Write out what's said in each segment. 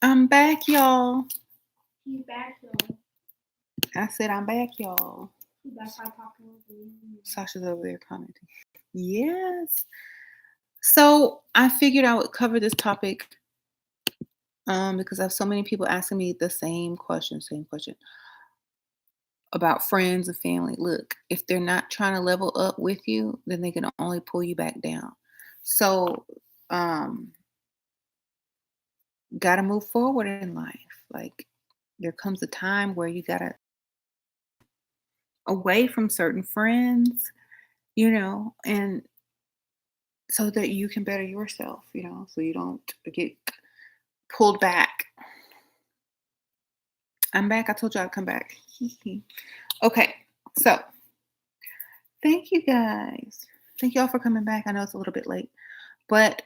I'm back, y'all. He's back though. I said I'm back, y'all. He's back by talking over you. Sasha's over there commenting. Yes. So I figured I would cover this topic because I have so many people asking me the same question about friends and family. Look, if they're not trying to level up with you, then they can only pull you back down. So, um, gotta move forward in life. Like there comes a time where you gotta away from certain friends, and so that you can better yourself, so you don't get pulled back. I'm back. I told you I'd come back. Okay, so thank you guys. Thank you all for coming back. I know it's a little bit late, but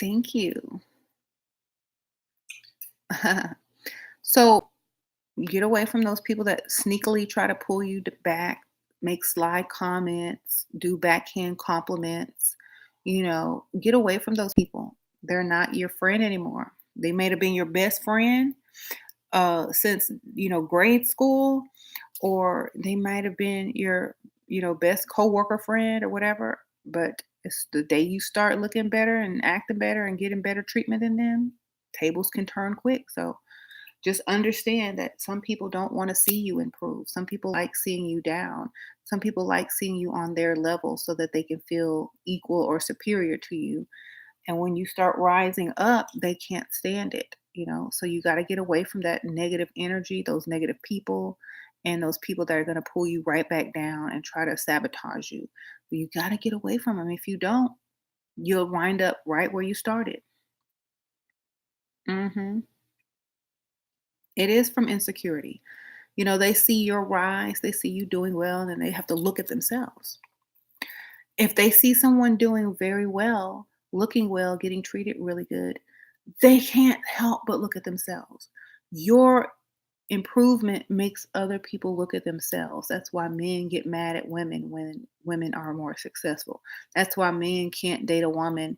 thank you. So get away from those people that sneakily try to pull you back, make sly comments, do backhand compliments. Get away from those people. They're not your friend anymore. They may have been your best friend since grade school, or they might have been your best coworker friend or whatever. But it's the day you start looking better and acting better and getting better treatment than them, tables can turn quick. So just understand that some people don't want to see you improve. Some people like seeing you down. Some people like seeing you on their level so that they can feel equal or superior to you. And when you start rising up, they can't stand it. So you got to get away from that negative energy, those negative people, and those people that are going to pull you right back down and try to sabotage you. You got to get away from them. If you don't, you'll wind up right where you started. hmm It is from insecurity. They see your rise, they see you doing well, and then they have to look at themselves. If they see someone doing very well, looking well, getting treated really good, they can't help but look at themselves. Your improvement makes other people look at themselves. That's why men get mad at women when women are more successful. That's why men can't date a woman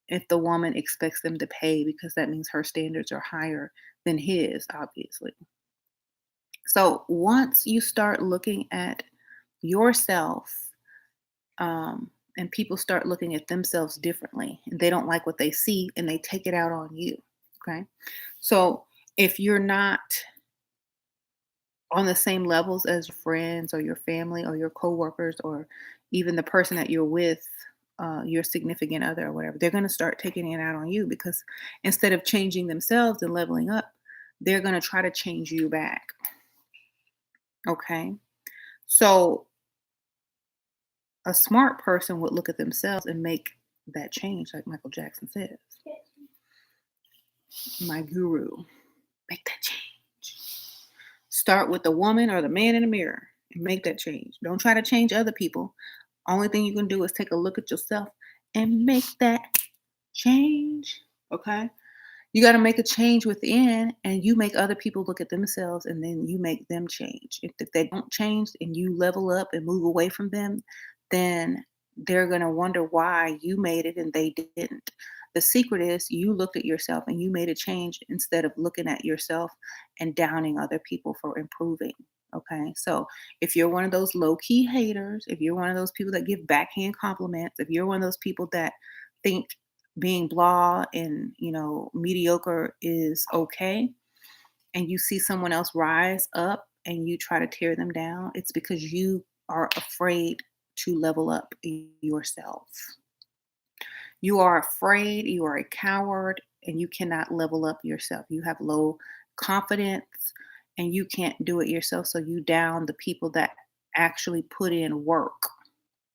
if the woman expects them to pay, because that means her standards are higher than his, obviously. So once you start looking at yourself, and people start looking at themselves differently, and they don't like what they see, and they take it out on you. Okay. So if you're not on the same levels as your friends or your family or your coworkers or even the person that you're with, your significant other or whatever, they're going to start taking it out on you, because instead of changing themselves and leveling up, they're going to try to change you back. Okay. So a smart person would look at themselves and make that change, like Michael Jackson says. My guru, make that change. Start with the woman or the man in the mirror and make that change. Don't try to change other people. Only thing you can do is take a look at yourself and make that change. Okay? You got to make a change within, and you make other people look at themselves, and then you make them change. If they don't change and you level up and move away from them, then they're going to wonder why you made it and they didn't. The secret is you looked at yourself and you made a change instead of looking at yourself and downing other people for improving. Okay. So if you're one of those low key haters, if you're one of those people that give backhand compliments, if you're one of those people that think being blah and mediocre is okay, and you see someone else rise up and you try to tear them down, it's because you are afraid to level up yourself. You are afraid, you are a coward, and you cannot level up yourself. You have low confidence and you can't do it yourself, so you down the people that actually put in work,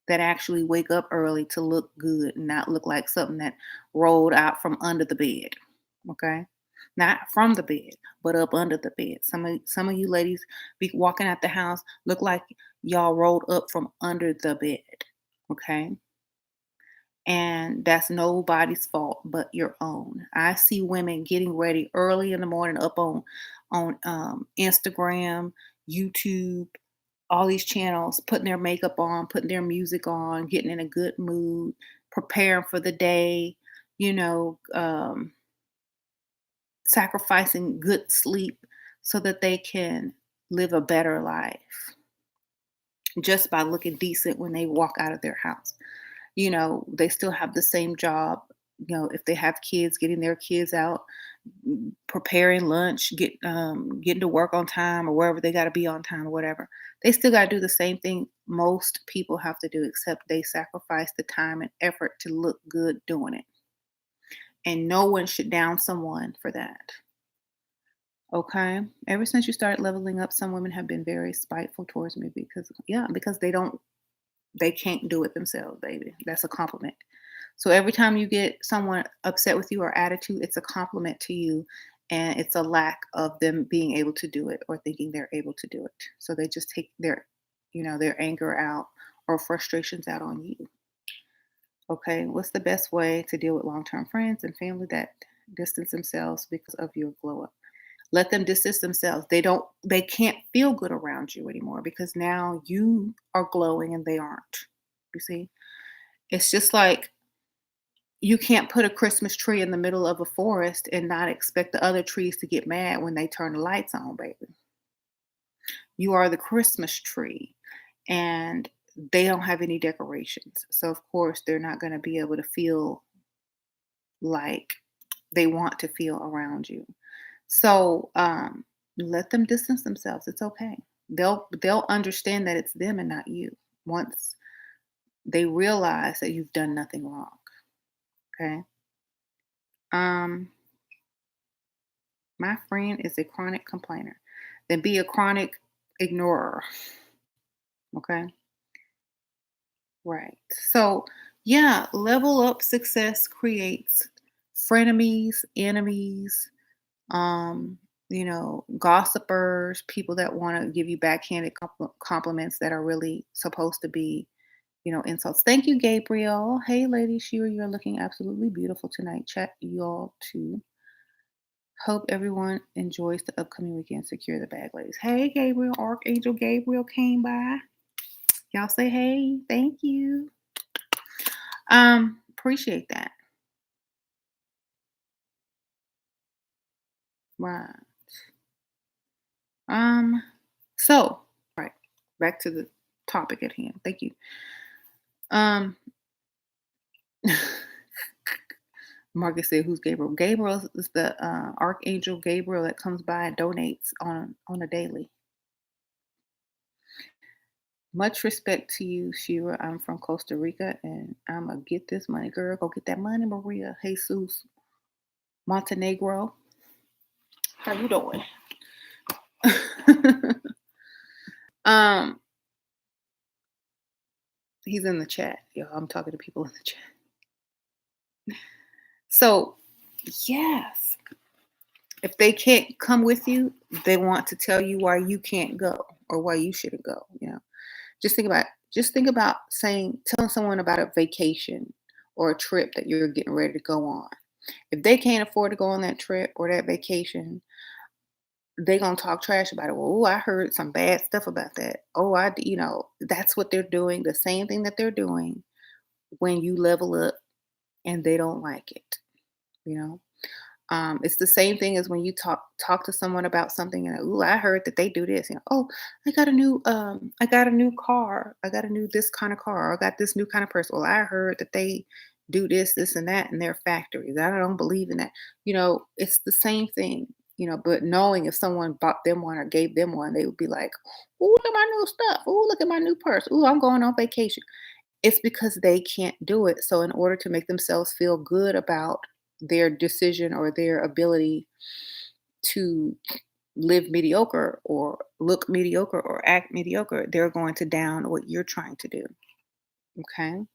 that actually wake up early to look good and not look like something that rolled out from under the bed. Okay? Not from the bed, but up under the bed. Some of you ladies be walking out the house look like y'all rolled up from under the bed. Okay? And that's nobody's fault but your own. I see women getting ready early in the morning up on Instagram, YouTube, all these channels, putting their makeup on, putting their music on, getting in a good mood, preparing for the day, you know, um, sacrificing good sleep so that they can live a better life just by looking decent when they walk out of their house. They still have the same job. If they have kids, getting their kids out, preparing lunch, getting to work on time or wherever they got to be on time or whatever. They still got to do the same thing most people have to do, except they sacrifice the time and effort to look good doing it. And no one should down someone for that. Okay. Ever since you started leveling up, some women have been very spiteful towards me because they can't do it themselves, baby. That's a compliment. So every time you get someone upset with you or attitude, it's a compliment to you, and it's a lack of them being able to do it or thinking they're able to do it. So they just take their anger out or frustrations out on you. Okay, what's the best way to deal with long-term friends and family that distance themselves because of your glow up? Let them distance themselves. They can't feel good around you anymore because now you are glowing and they aren't. You see? It's just like you can't put a Christmas tree in the middle of a forest and not expect the other trees to get mad when they turn the lights on, baby. You are the Christmas tree and they don't have any decorations. So of course they're not going to be able to feel like they want to feel around you. So let them distance themselves. It's okay. They'll understand that it's them and not you once they realize that you've done nothing wrong. Okay. Um, my friend is a chronic complainer. Then be a chronic ignorer. Okay. Right. So yeah, level up success creates frenemies, enemies, gossipers, people that want to give you backhanded compliments that are really supposed to be, insults. Thank you, Gabriel. Hey, Lady Shira, you're looking absolutely beautiful tonight. Chat you all too. Hope everyone enjoys the upcoming weekend. Secure the bag, ladies. Hey, Gabriel, Archangel Gabriel came by. Y'all say hey. Thank you. Appreciate that. Right. Um, so right, back to the topic at hand. Thank you. Um Marcus said, "Who's Gabriel?" Gabriel is the archangel Gabriel that comes by and donates on a daily. Much respect to you, Shira. I'm from Costa Rica, and I'm gonna get this money, girl. Go get that money, Maria. Jesus Montenegro, how you doing? um, he's in the chat, yo. I'm talking to people in the chat. So, yes, if they can't come with you, they want to tell you why you can't go or why you shouldn't go. Just think about telling someone about a vacation or a trip that you're getting ready to go on. If they can't afford to go on that trip or that vacation, they gonna talk trash about it. Well, ooh, I heard some bad stuff about that. Oh, that's what they're doing. The same thing that they're doing when you level up and they don't like it. You know, it's the same thing as when you talk to someone about something and ooh, I heard that they do this. Oh, I got a new car. I got a new this kind of car. Or I got this new kind of person. Well, I heard that they do this, and that in their factories. I don't believe in that. It's the same thing. But knowing if someone bought them one or gave them one, they would be like, "Ooh, look at my new stuff. Ooh, look at my new purse. Ooh, I'm going on vacation." It's because they can't do it. So in order to make themselves feel good about their decision or their ability to live mediocre or look mediocre or act mediocre, they're going to down what you're trying to do. Okay.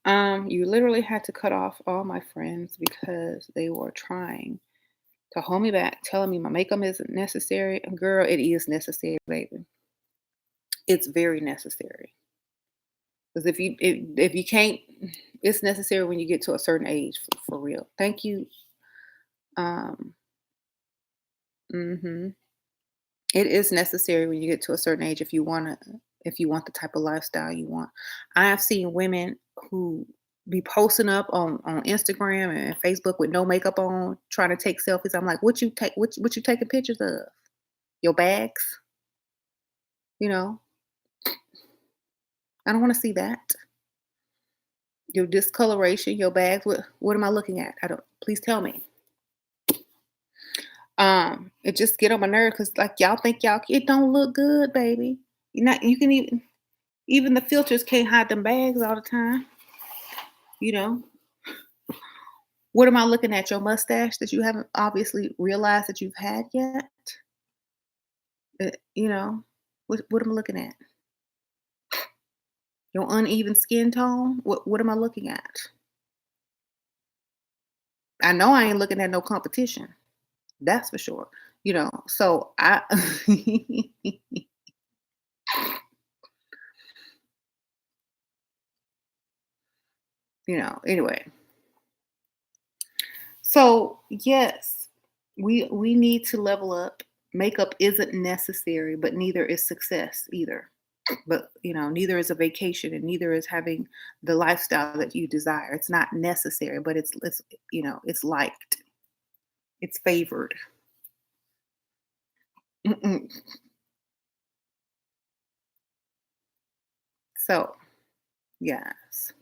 You literally had to cut off all my friends because they were trying to hold me back, telling me my makeup isn't necessary. And girl, it is necessary, baby. It's very necessary. Because if you can't, it's necessary when you get to a certain age for real. Thank you. Um, hmm It is necessary when you get to a certain age if you want the type of lifestyle you want. I have seen women who be posting up on Instagram and Facebook with no makeup on, trying to take selfies. I'm like, what you taking pictures of? Your bags? You know, I don't want to see that. Your discoloration, your bags. What am I looking at? I don't. Please tell me. It just get on my nerve because like y'all think y'all it don't look good, baby. You not you can even the filters can't hide them bags all the time. You know. What am I looking at? Your mustache that you haven't obviously realized that you've had yet? You know, what am I looking at? Your uneven skin tone? What am I looking at? I know I ain't looking at no competition. That's for sure. So I anyway. So, yes, we need to level up. Makeup isn't necessary, but neither is success either. But, neither is a vacation and neither is having the lifestyle that you desire. It's not necessary, but it's liked. It's favored. Mm-mm. So, yes.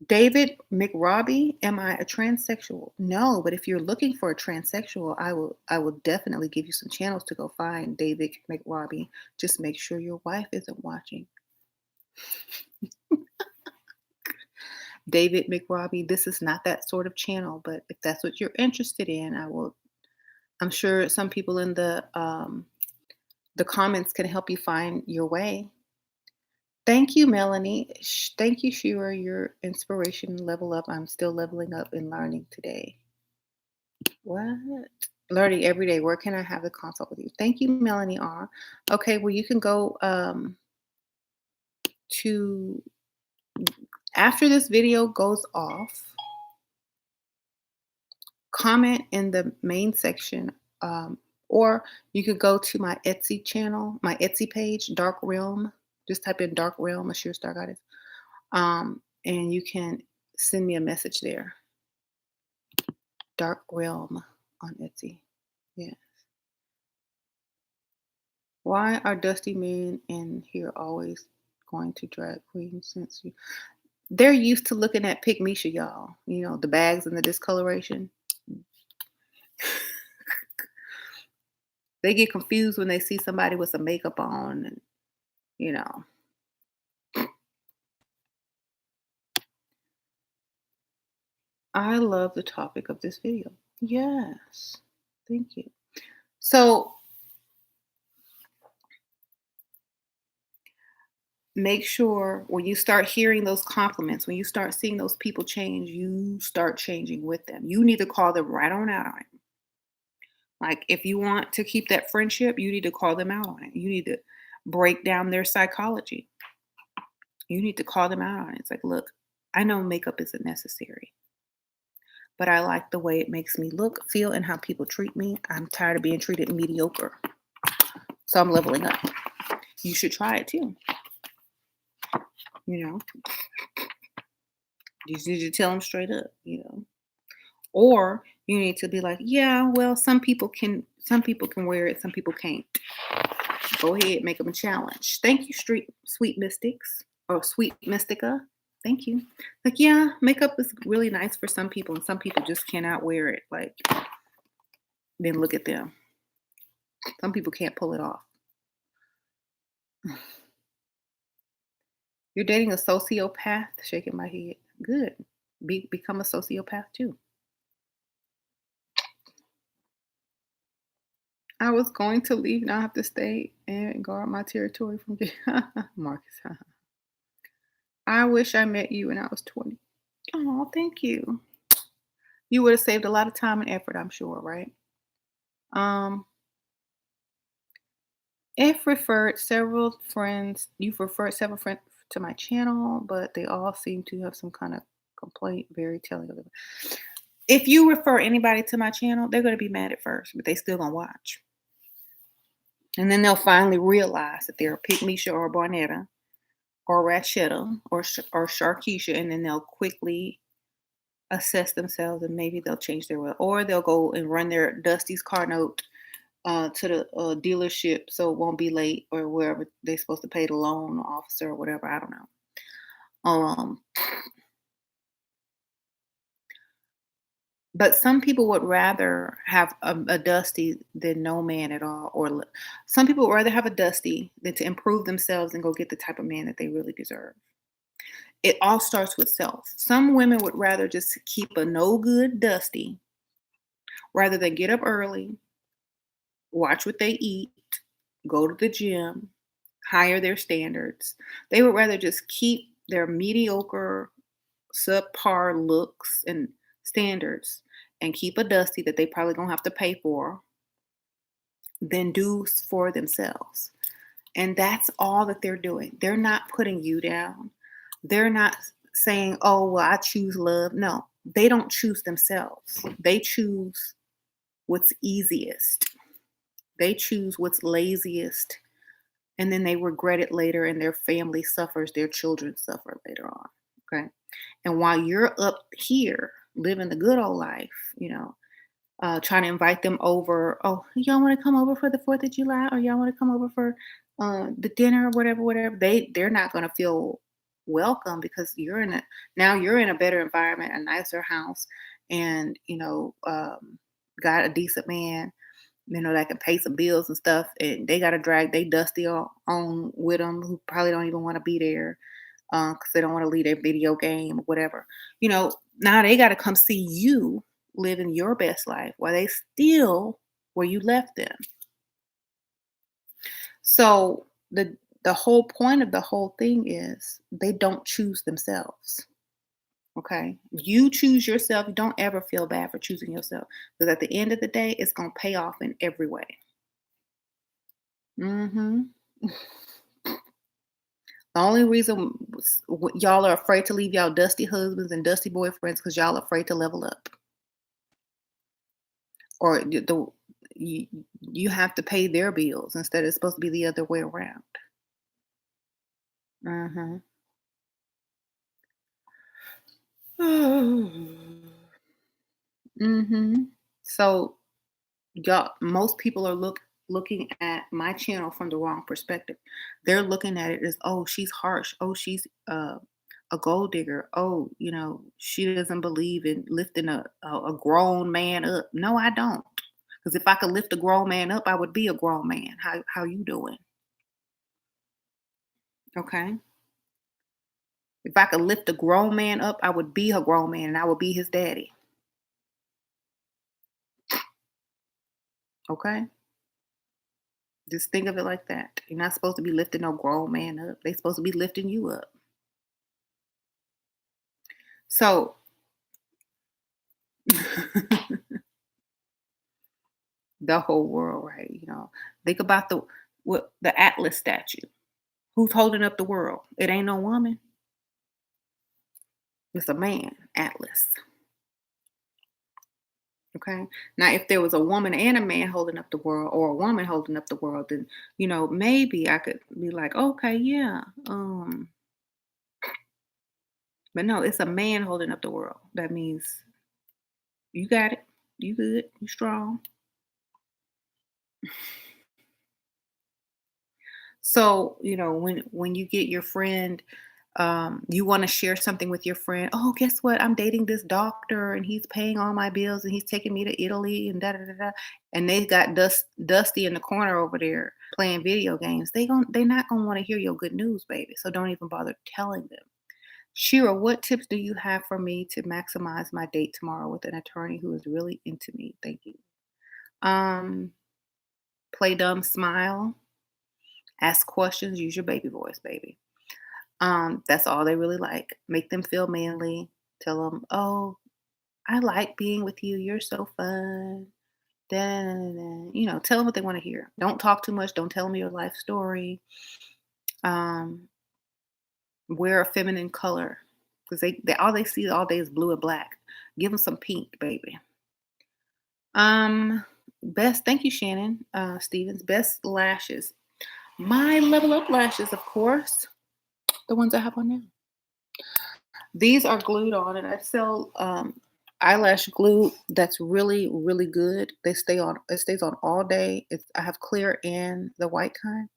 David McRobbie, am I a transsexual? No, but if you're looking for a transsexual, I will definitely give you some channels to go find David McRobbie. Just make sure your wife isn't watching. David McRobbie, this is not that sort of channel, but if that's what you're interested in, I'm sure some people in the comments can help you find your way. Thank you, Melanie. Thank you, Shira. Your inspiration level up. I'm still leveling up and learning today. What? Learning every day. Where can I have the consult with you? Thank you, Melanie R. Okay, well, you can go to after this video goes off, comment in the main section, or you could go to my Etsy channel, my Etsy page, Dark Realm. Just type in Dark Realm, Ashira Star Goddess, and you can send me a message there. Dark Realm on Etsy. Yeah. Why are dusty men in here always going to drag queens since they're used to looking at Pick Misha, y'all. The bags and the discoloration. They get confused when they see somebody with some makeup on and I love the topic of this video. Yes. Thank you. So make sure when you start hearing those compliments, when you start seeing those people change, you start changing with them. You need to call them right on out on it. Like if you want to keep that friendship, you need to call them out on it. You need to break down their psychology. You need to call them out on it. It's like, look, I know makeup isn't necessary, but I like the way it makes me look, feel, and how people treat me. I'm tired of being treated mediocre. So I'm leveling up. You should try it too. You just need to tell them straight up, Or you need to be like, yeah, well, some people can wear it, some people can't. Go ahead, make them a challenge. Thank you, Sweet Mystics or Sweet Mystica. Thank you. Like, yeah, makeup is really nice for some people, and some people just cannot wear it. Like, then look at them. Some people can't pull it off. You're dating a sociopath? Shaking my head. Good. Become a sociopath too. I was going to leave, now I have to stay and guard my territory from Marcus. I wish I met you when I was 20. Oh, thank you. You would have saved a lot of time and effort, I'm sure, right? You've referred several friends to my channel, but they all seem to have some kind of complaint, very telling of it. If you refer anybody to my channel, they're going to be mad at first, but they still going to watch. And then they'll finally realize that they're a Pick Misha or a Barnetta or Rachetta or Sharkeisha, and then they'll quickly assess themselves and maybe they'll change their will, or they'll go and run their Dusty's car note to the dealership so it won't be late or wherever they're supposed to pay the loan officer or whatever. I don't know. Um, but some people would rather have a Dusty than no man at all, some people would rather have a Dusty than to improve themselves and go get the type of man that they really deserve. It all starts with self. Some women would rather just keep a no good Dusty rather than get up early, watch what they eat, go to the gym, higher their standards. They would rather just keep their mediocre, subpar looks and standards and keep a Dusty that they probably gonna have to pay for than do for themselves. And that's all that they're doing. They're not putting you down. They're not saying, oh, well, I choose love. No, they don't choose themselves. They choose what's easiest. They choose what's laziest. And then they regret it later, and their family suffers, their children suffer later on. Okay. And while you're up here living the good old life, trying to invite them over. Oh, y'all want to come over for the 4th of July, or y'all want to come over for the dinner or whatever, whatever. They're not going to feel welcome because you're in a better environment, a nicer house, and got a decent man, that can pay some bills and stuff, and they got to drag they Dusty on with them who probably don't even want to be there because they don't want to leave their video game or whatever. Now they got to come see you living your best life while they still where you left them. So the whole point of the whole thing is they don't choose themselves. Okay. You choose yourself. Don't ever feel bad for choosing yourself. Because at the end of the day, it's gonna pay off in every way. hmm The only reason y'all are afraid to leave y'all dusty husbands and dusty boyfriends because y'all afraid to level up. Or you, you have to pay their bills instead it's supposed to be the other way around. Mhm. Mhm. So y'all, most people are looking at my channel from the wrong perspective. They're looking at it as, oh, she's harsh. Oh, she's a gold digger. Oh, she doesn't believe in lifting a grown man up. No, I don't. Because if I could lift a grown man up, I would be a grown man. How you doing? Okay. If I could lift a grown man up, I would be a grown man and I would be his daddy. Okay? Just think of it like that. You're not supposed to be lifting no grown man up. They're supposed to be lifting you up. So the whole world, right? Think about the Atlas statue. Who's holding up the world? It ain't no woman. It's a man, Atlas. Okay. Now, if there was a woman and a man holding up the world, or a woman holding up the world, then maybe I could be like, okay, yeah. But no, it's a man holding up the world. That means you got it. You good. You strong. So, when you get your friend, you want to share something with your friend. Oh, guess what? I'm dating this doctor and he's paying all my bills and he's taking me to Italy and da da da da. And they got Dusty in the corner over there playing video games. They're not gonna want to hear your good news, baby. So don't even bother telling them. Shira, what tips do you have for me to maximize my date tomorrow with an attorney who is really into me? Thank you. Um, Play dumb, smile, ask questions, use your baby voice, baby. That's all they really like. Make them feel manly. Tell them, "Oh, I like being with you. You're so fun." Then, tell them what they want to hear. Don't talk too much. Don't tell them your life story. Um, Wear a feminine color because they all they see all day is blue and black. Give them some pink, baby. Um, Best. Thank you, Shannon Stevens. Best lashes. My Level Up lashes, of course. The ones I have on now. These are glued on, and I sell eyelash glue that's really, really good. They stay on. It stays on all day. I have clear and the white kind.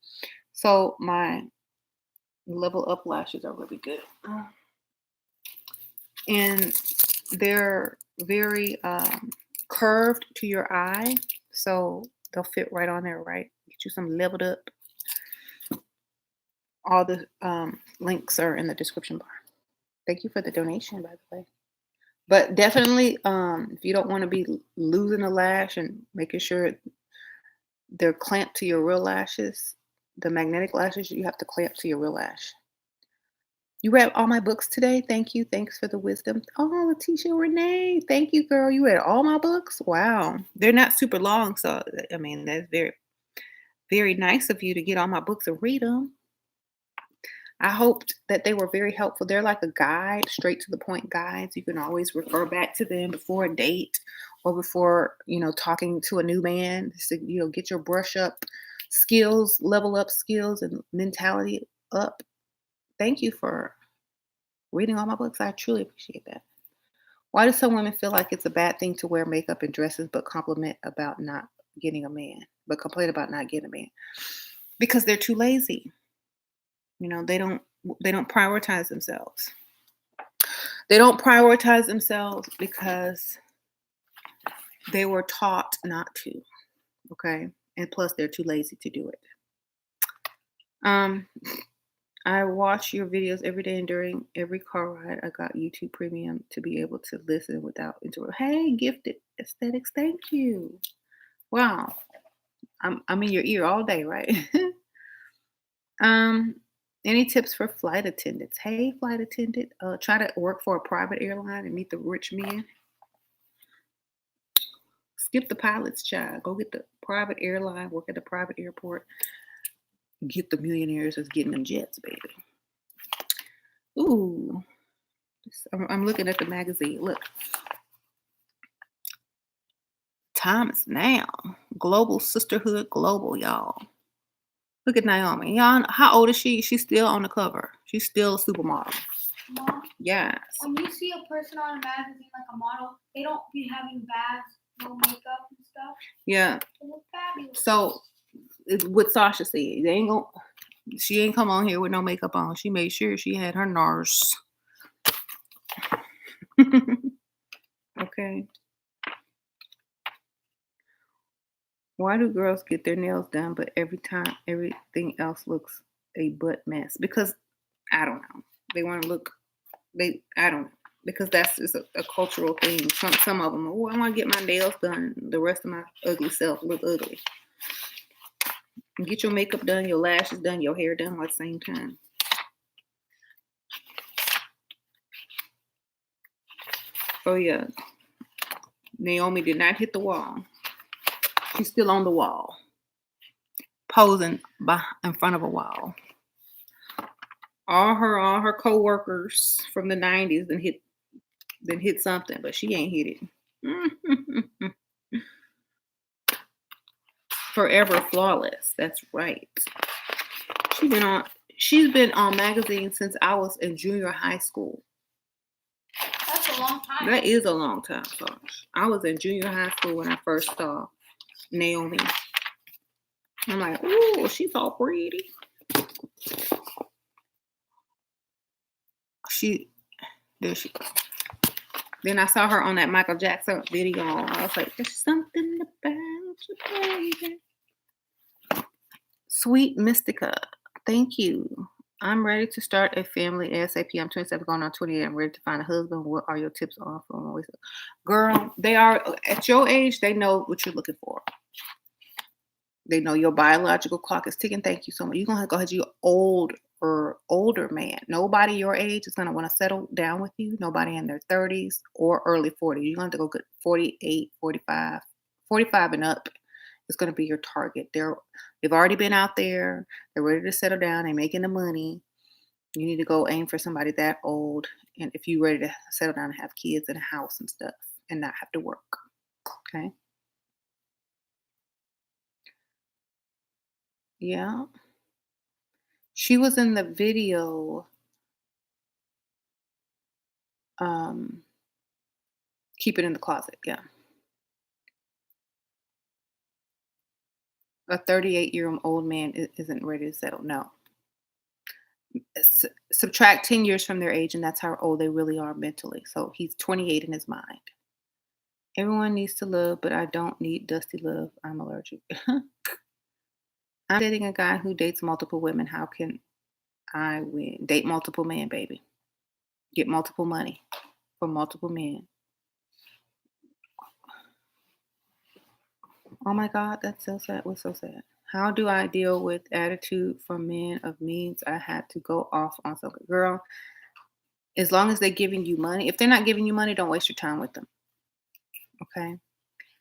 So my level up lashes are really good, and they're very curved to your eye, so they'll fit right on there. Right, get you some leveled up. All the links are in the description bar. Thank you for the donation, by the way. But definitely, if you don't want to be losing a lash and making sure they're clamped to your real lashes, the magnetic lashes, you have to clamp to your real lash. You read all my books today. Thank you. Thanks for the wisdom. Oh, Letitia Renee. Thank you, girl. You read all my books? Wow. They're not super long. So, I mean, that's very, very nice of you to get all my books and read them. I hoped that they were very helpful. They're like a guide, straight to the point guides. You can always refer back to them before a date or before, talking to a new man. So, get your brush up skills, level up skills and mentality up. Thank you for reading all my books. I truly appreciate that. Why do some women feel like it's a bad thing to wear makeup and dresses but complain about not getting a man? Because they're too lazy. They don't prioritize themselves. They don't prioritize themselves because they were taught not to. Okay. And plus they're too lazy to do it. I watch your videos every day and during every car ride. I got YouTube Premium to be able to listen without interruption. Hey, Gifted Aesthetics, thank you. Wow. I'm in your ear all day, right? Any tips for flight attendants? Hey, flight attendant, try to work for a private airline and meet the rich men. Skip the pilot's child. Go get the private airline, work at the private airport. Get the millionaires that's getting them jets, baby. Ooh. I'm looking at the magazine. Look. Time is now. Global sisterhood, global, y'all. Look at Naomi. Y'all, how old is she? She's still on the cover. She's still a supermodel. Mom, Yes. when you see a person on a magazine like a model, they don't be having bags, no makeup and stuff. Yeah. They look fabulous. So it's what Sasha said. She ain't come on here with no makeup on. She made sure she had her nurse. Okay. Why do girls get their nails done, but everything else looks a butt mess? Because I don't know. They want to look. I don't know. Because that's just a cultural thing. Some of them. Oh, I want to get my nails done. The rest of my ugly self look ugly. Get your makeup done, your lashes done, your hair done at the same time. Oh yeah. Naomi did not hit the wall. She's still on the wall, posing in front of a wall. All her co-workers from the 90s then hit something, but she ain't hit it. Forever flawless. That's right. She's been on magazines since I was in junior high school. That's a long time. That is a long time, Josh. I was in junior high school when I first saw Naomi. I'm like, ooh, she's all pretty. There she goes. Then I saw her on that Michael Jackson video. I was like, there's something about you, baby. Sweet Mystica, thank you. I'm ready to start a family ASAP. I'm 27, going on 28. I'm ready to find a husband. What are your tips on for my girl? They are at your age. They know what you're looking for. They know your biological clock is ticking. Thank you so much. You're gonna go ahead. You older man. Nobody your age is gonna want to settle down with you. Nobody in their 30s or early 40s. You're gonna have to go get 48, 45, 45 and up. Is going to be your target. They've already been out there. They're ready to settle down. They're making the money. You need to go aim for somebody that old. And if you're ready to settle down and have kids and a house and stuff and not have to work. Okay. Yeah. She was in the video Um, keep it in the closet. Yeah. A 38-year-old man isn't ready to settle. No. Subtract 10 years from their age, and that's how old they really are mentally. So he's 28 in his mind. Everyone needs to love, but I don't need dusty love. I'm allergic. I'm dating a guy who dates multiple women. How can I win? Date multiple men, baby. Get multiple money from multiple men. Oh my God, that's so sad. What's so sad? How do I deal with attitude from men of means I had to go off on something? Girl, as long as they're giving you money, if they're not giving you money, don't waste your time with them. Okay.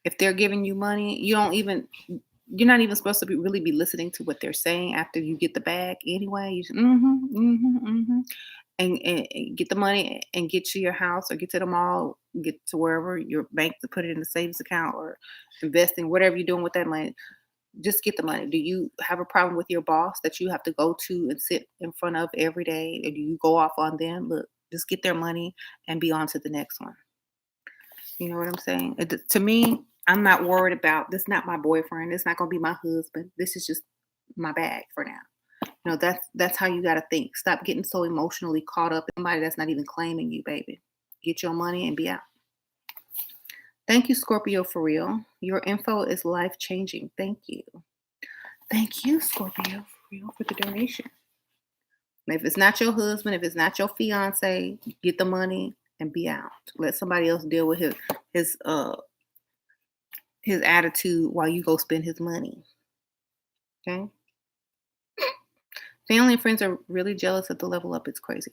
If they're giving you money, you're not even supposed to really be listening to what they're saying after you get the bag anyway. You just, and get the money and get to your house or get to the mall, get to wherever your bank to put it in the savings account or investing, whatever you're doing with that money. Just get the money. Do you have a problem with your boss that you have to go to and sit in front of every day? Or do you go off on them? Look, just get their money and be on to the next one. You know what I'm saying? To me, I'm not worried about this. Not my boyfriend. It's not gonna be my husband. This is just my bag for now. You know, that's how you gotta think. Stop getting so emotionally caught up in somebody that's not even claiming you, baby. Get your money and be out. Thank you, Scorpio, for real. Your info is life changing. Thank you. Thank you, Scorpio, for real, for the donation. If it's not your husband, if it's not your fiance, get the money and be out. Let somebody else deal with his his attitude while you go spend his money. Okay. Family and friends are really jealous at the level up. It's crazy.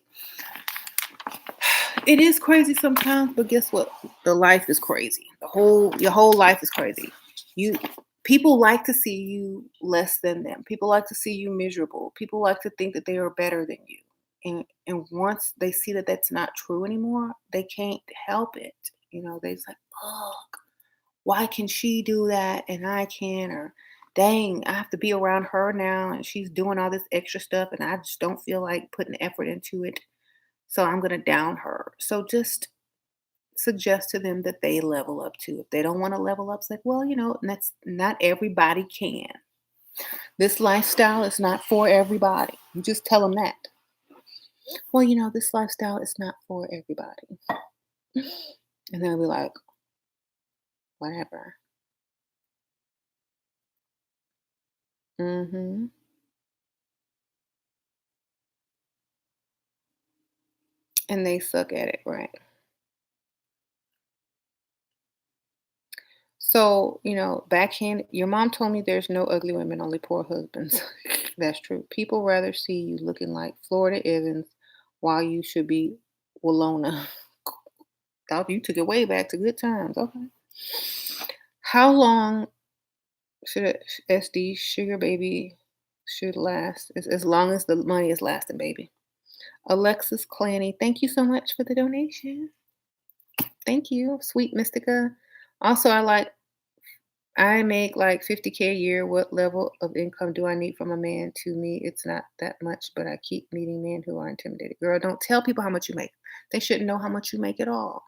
It is crazy sometimes, but guess what? The life is crazy. Your whole life is crazy. You People like to see you less than them. People like to see you miserable. People like to think that they are better than you. And once they see that that's not true anymore, they can't help it. You know, they're like, oh, why can she do that and I can? Or dang, I have to be around her now and she's doing all this extra stuff and I just don't feel like putting effort into it. So I'm going to down her. So just suggest to them that they level up too. If they don't want to level up, it's like, well, that's not everybody can. This lifestyle is not for everybody. You just tell them that. Well, this lifestyle is not for everybody. And they'll be like, whatever. Mm-hmm. And they suck at it, right? So, backhand, your mom told me there's no ugly women, only poor husbands. That's true. People rather see you looking like Florida Evans while you should be Walona. Thought you took it way back to good times. Okay. How long should SD sugar baby should last? As long as the money is lasting, baby. Alexis Clanny, thank you so much for the donation. Thank you, sweet Mystica. Also, I make like 50K a year. What level of income do I need from a man? To me, it's not that much, but I keep meeting men who are intimidated. Girl, don't tell people how much you make. They shouldn't know how much you make at all.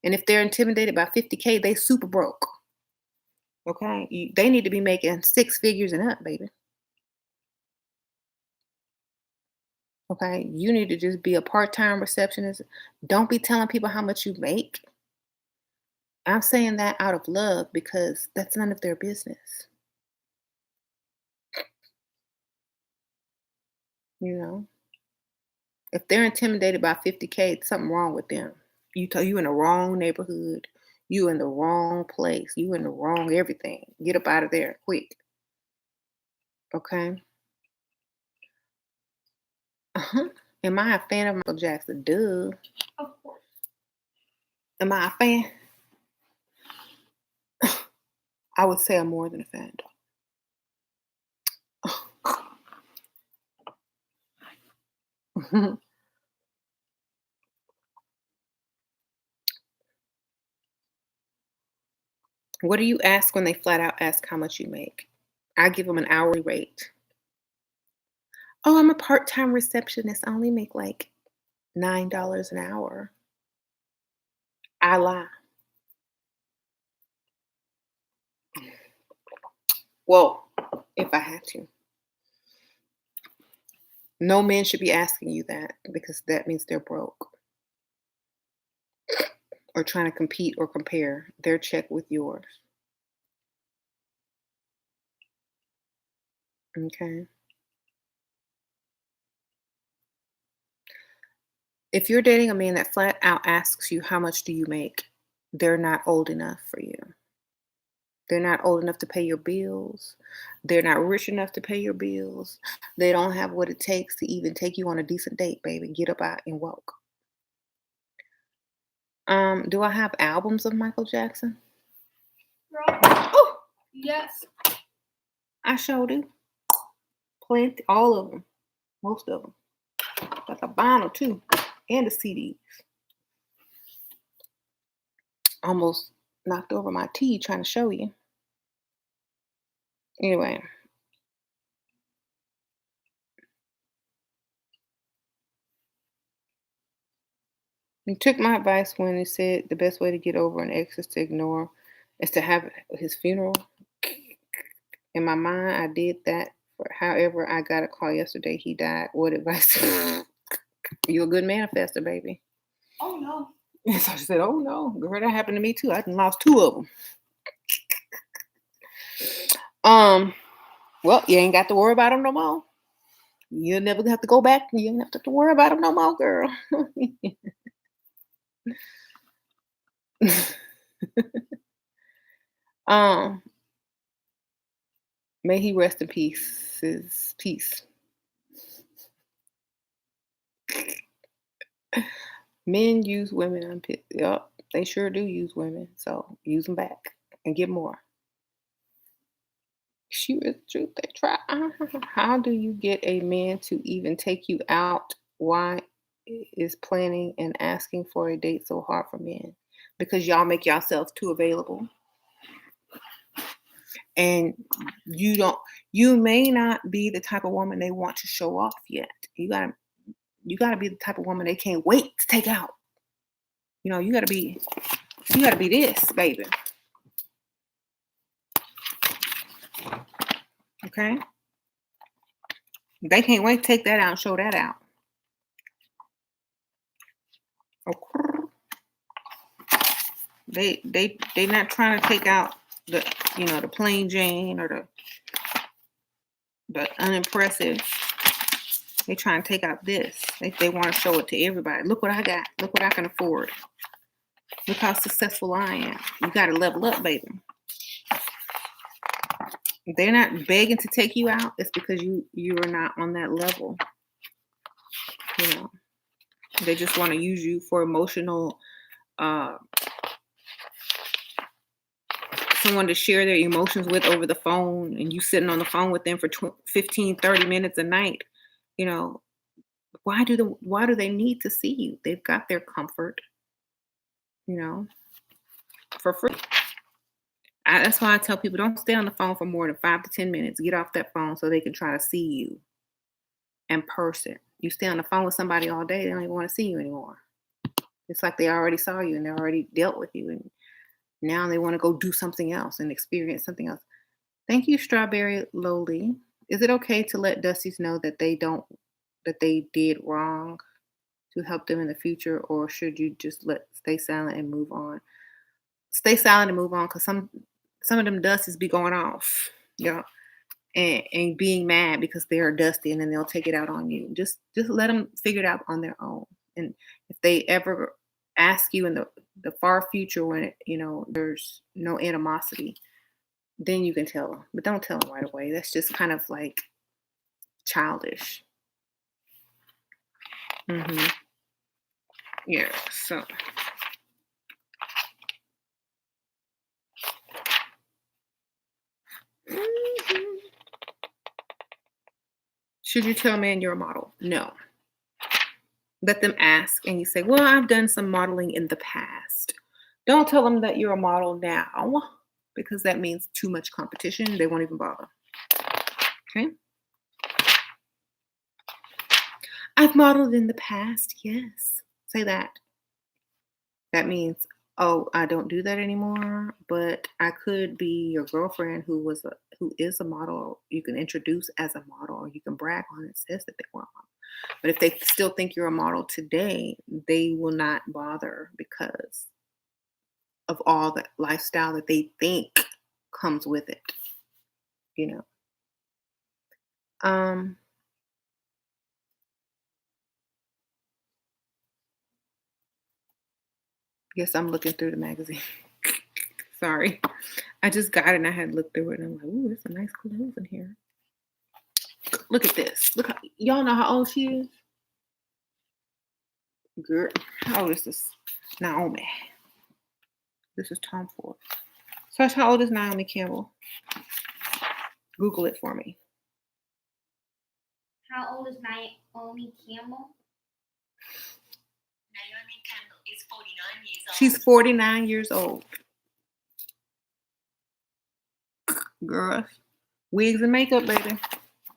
And if they're intimidated by 50K, they super broke. Okay? They need to be making six figures and up, baby. Okay? You need to just be a part-time receptionist. Don't be telling people how much you make. I'm saying that out of love because that's none of their business. You know? If they're intimidated by 50K, it's something wrong with them. You in the wrong neighborhood. You in the wrong place. You in the wrong everything. Get up out of there quick. Okay? Uh-huh. Am I a fan of Michael Jackson? Duh. Of course. Am I a fan? I would say I'm more than a fan, though. What do you ask when they flat out ask how much you make? I give them an hourly rate. Oh, I'm a part-time receptionist. I only make like $9 an hour. I lie. Well, if I had to. No man should be asking you that because that means they're broke or trying to compete or compare their check with yours. Okay. If you're dating a man that flat out asks you, how much do you make? They're not old enough for you. They're not old enough to pay your bills. They're not rich enough to pay your bills. They don't have what it takes to even take you on a decent date, baby. Get up out and walk. Do I have albums of Michael Jackson? Girl, Oh, yes. I sure do. Plenty, all of them, most of them. Got the vinyl too, and the CDs. Almost knocked over my tea trying to show you. Anyway, he took my advice when he said the best way to get over an ex is to ignore, is to have his funeral. In my mind, I did that. However, I got a call yesterday. He died. What advice? You're a good manifester, baby. Oh no. And so she said, "Oh no, girl, that happened to me too. I done lost two of them." Well, you ain't got to worry about them no more. You'll never have to go back. You ain't have to worry about them no more, girl. um, May he rest in peace. His peace. Men use women. Yup, they sure do use women. So use them back and get more. Shoot is the truth. They try. How do you get a man to even take you out? Why is planning and asking for a date so hard for men? Because y'all make yourselves too available. And you may not be the type of woman they want to show off yet. You gotta be the type of woman they can't wait to take out. You gotta be this, baby. Okay? They can't wait to take that out and show that out. Okay. They not trying to take out the plain Jane or the unimpressive. They trying to take out this. They want to show it to everybody. Look what I got. Look what I can afford. Look how successful I am. You got to level up, baby. They're not begging to take you out. It's because you are not on that level. They just want to use you for emotional, someone to share their emotions with over the phone, and you sitting on the phone with them for 15, 30 minutes a night. Why do they need to see you? They've got their comfort, for free. That's why I tell people, don't stay on the phone for more than 5 to 10 minutes. Get off that phone so they can try to see you in person. You stay on the phone with somebody all day, they don't even want to see you anymore. It's like they already saw you and they already dealt with you, and now they want to go do something else and experience something else. Thank you, Strawberry Lowly. Is it okay to let Dusties know that they did wrong to help them in the future, or should you just stay silent and move on? Stay silent and move on, because some of them Dusties be going off, and being mad because they're dusty, and then they'll take it out on you. Just let them figure it out on their own. And if they ever ask you in the far future when there's no animosity, then you can tell them. But don't tell them right away. That's just kind of like childish. Yeah. So. Should you tell a man you're a model? No. Let them ask, and you say, well, I've done some modeling in the past. Don't tell them that you're a model now, because that means too much competition. They won't even bother. Okay? I've modeled in the past. Yes. Say that. That means Oh, I don't do that anymore, but I could be your girlfriend who is a model. You can introduce as a model, or you can brag on it, says that they want one. But if they still think you're a model today, they will not bother because of all the lifestyle that they think comes with it, you know. Um, Guess I'm looking through the magazine. Sorry. I just got it and I had looked through it and I'm like, ooh, there's some nice clothes in here. Look at this. Look how y'all know how old she is? Girl, how old is this? Naomi. This is Tom Ford. So how old is Naomi Campbell? Google it for me. How old is Naomi Campbell? Naomi Campbell is 49 years old. She's 49 years old. Girl, wigs and makeup, baby. Wigs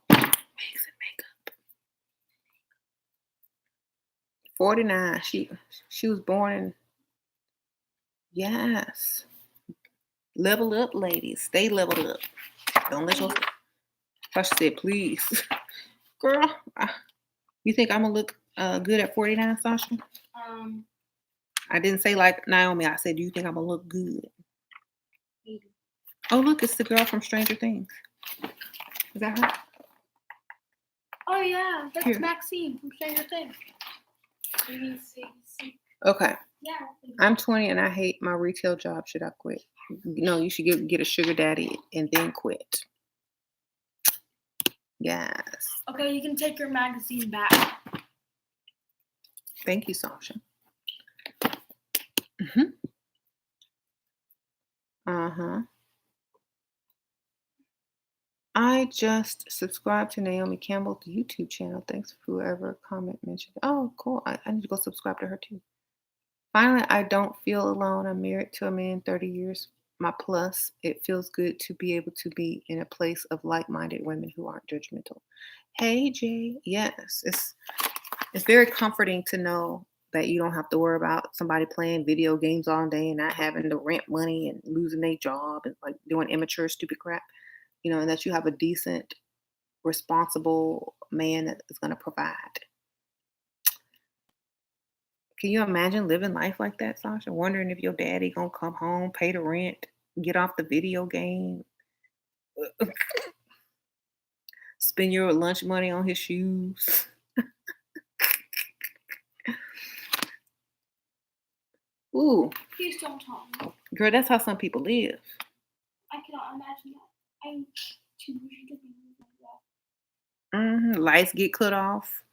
and makeup. 49. She was born in. Yes. Level up, ladies. Stay leveled up. Don't let yourself. I said, please. Girl, you think I'm going to look good at 49, Sasha? I didn't say like Naomi. I said, do you think I'm going to look good? Maybe. Oh, look, it's the girl from Stranger Things. Is that her? Oh yeah, that's Here. Maxine from Stranger Things. Okay. Yeah. I'm 20 and I hate my retail job. Should I quit? No, you should get a sugar daddy and then quit. Yes. Okay, you can take your magazine back. Thank you, Sasha. Uh-huh. I just subscribed to Naomi Campbell's YouTube channel. Thanks for whoever comment mentioned. Oh, cool. I need to go subscribe to her too. Finally, I don't feel alone. I'm married to a man 30 years. My plus, it feels good to be able to be in a place of like-minded women who aren't judgmental. Hey, Jay. Yes, it's very comforting to know that you don't have to worry about somebody playing video games all day and not having to rent money and losing their job and like doing immature, stupid crap. And that you have a decent, responsible man that is going to provide. Can you imagine living life like that, Sasha? Wondering if your daddy gonna come home, pay the rent, get off the video game, spend your lunch money on his shoes. Ooh, Please don't tell me. girl, that's how some people live. I cannot imagine that. I'm too busy to be like that. Lights get cut off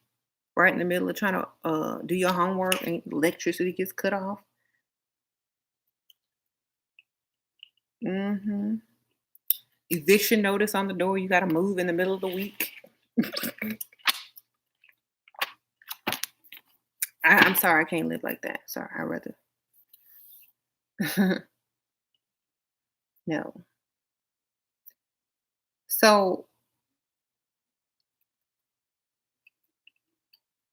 right in the middle of trying to do your homework, and electricity gets cut off. Eviction notice on the door. You got to move in the middle of the week. I'm sorry, I can't live like that. Sorry, I'd rather. No. So,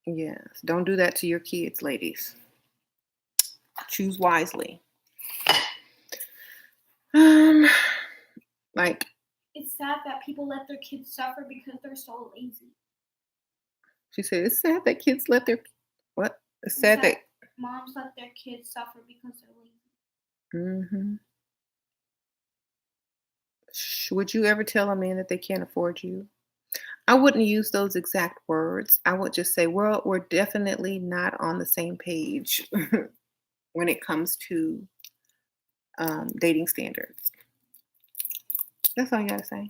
yes, don't do that to your kids, ladies. Choose wisely. Like, It's sad that people let their kids suffer because they're so lazy. she said, it's sad that kids let their what? It's sad that moms let their kids suffer because they're lazy. Would you ever tell a man that they can't afford you? I wouldn't use those exact words. I would just say, well, we're definitely not on the same page when it comes to dating standards. That's all you gotta say.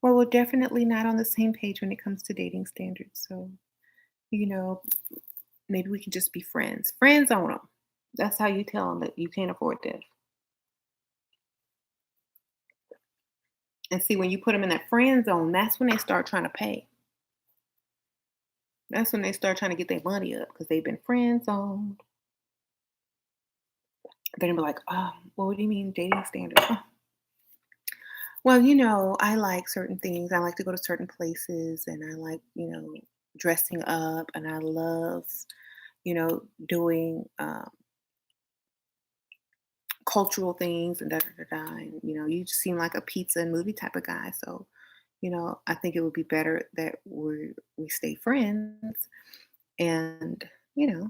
Well, we're definitely not on the same page when it comes to dating standards. So, maybe we can just be friends. Friends on them. That's how you tell them that you can't afford this. And see, when you put them in that friend zone, that's when they start trying to pay. That's when they start trying to get their money up because they've been friend zoned. They're gonna be like, oh, well, what do you mean dating standards? Oh. Well, I like certain things. I like to go to certain places and I like, dressing up and I love, doing cultural things and da da da da. And you just seem like a pizza and movie type of guy. So, I think it would be better that we stay friends. And you know,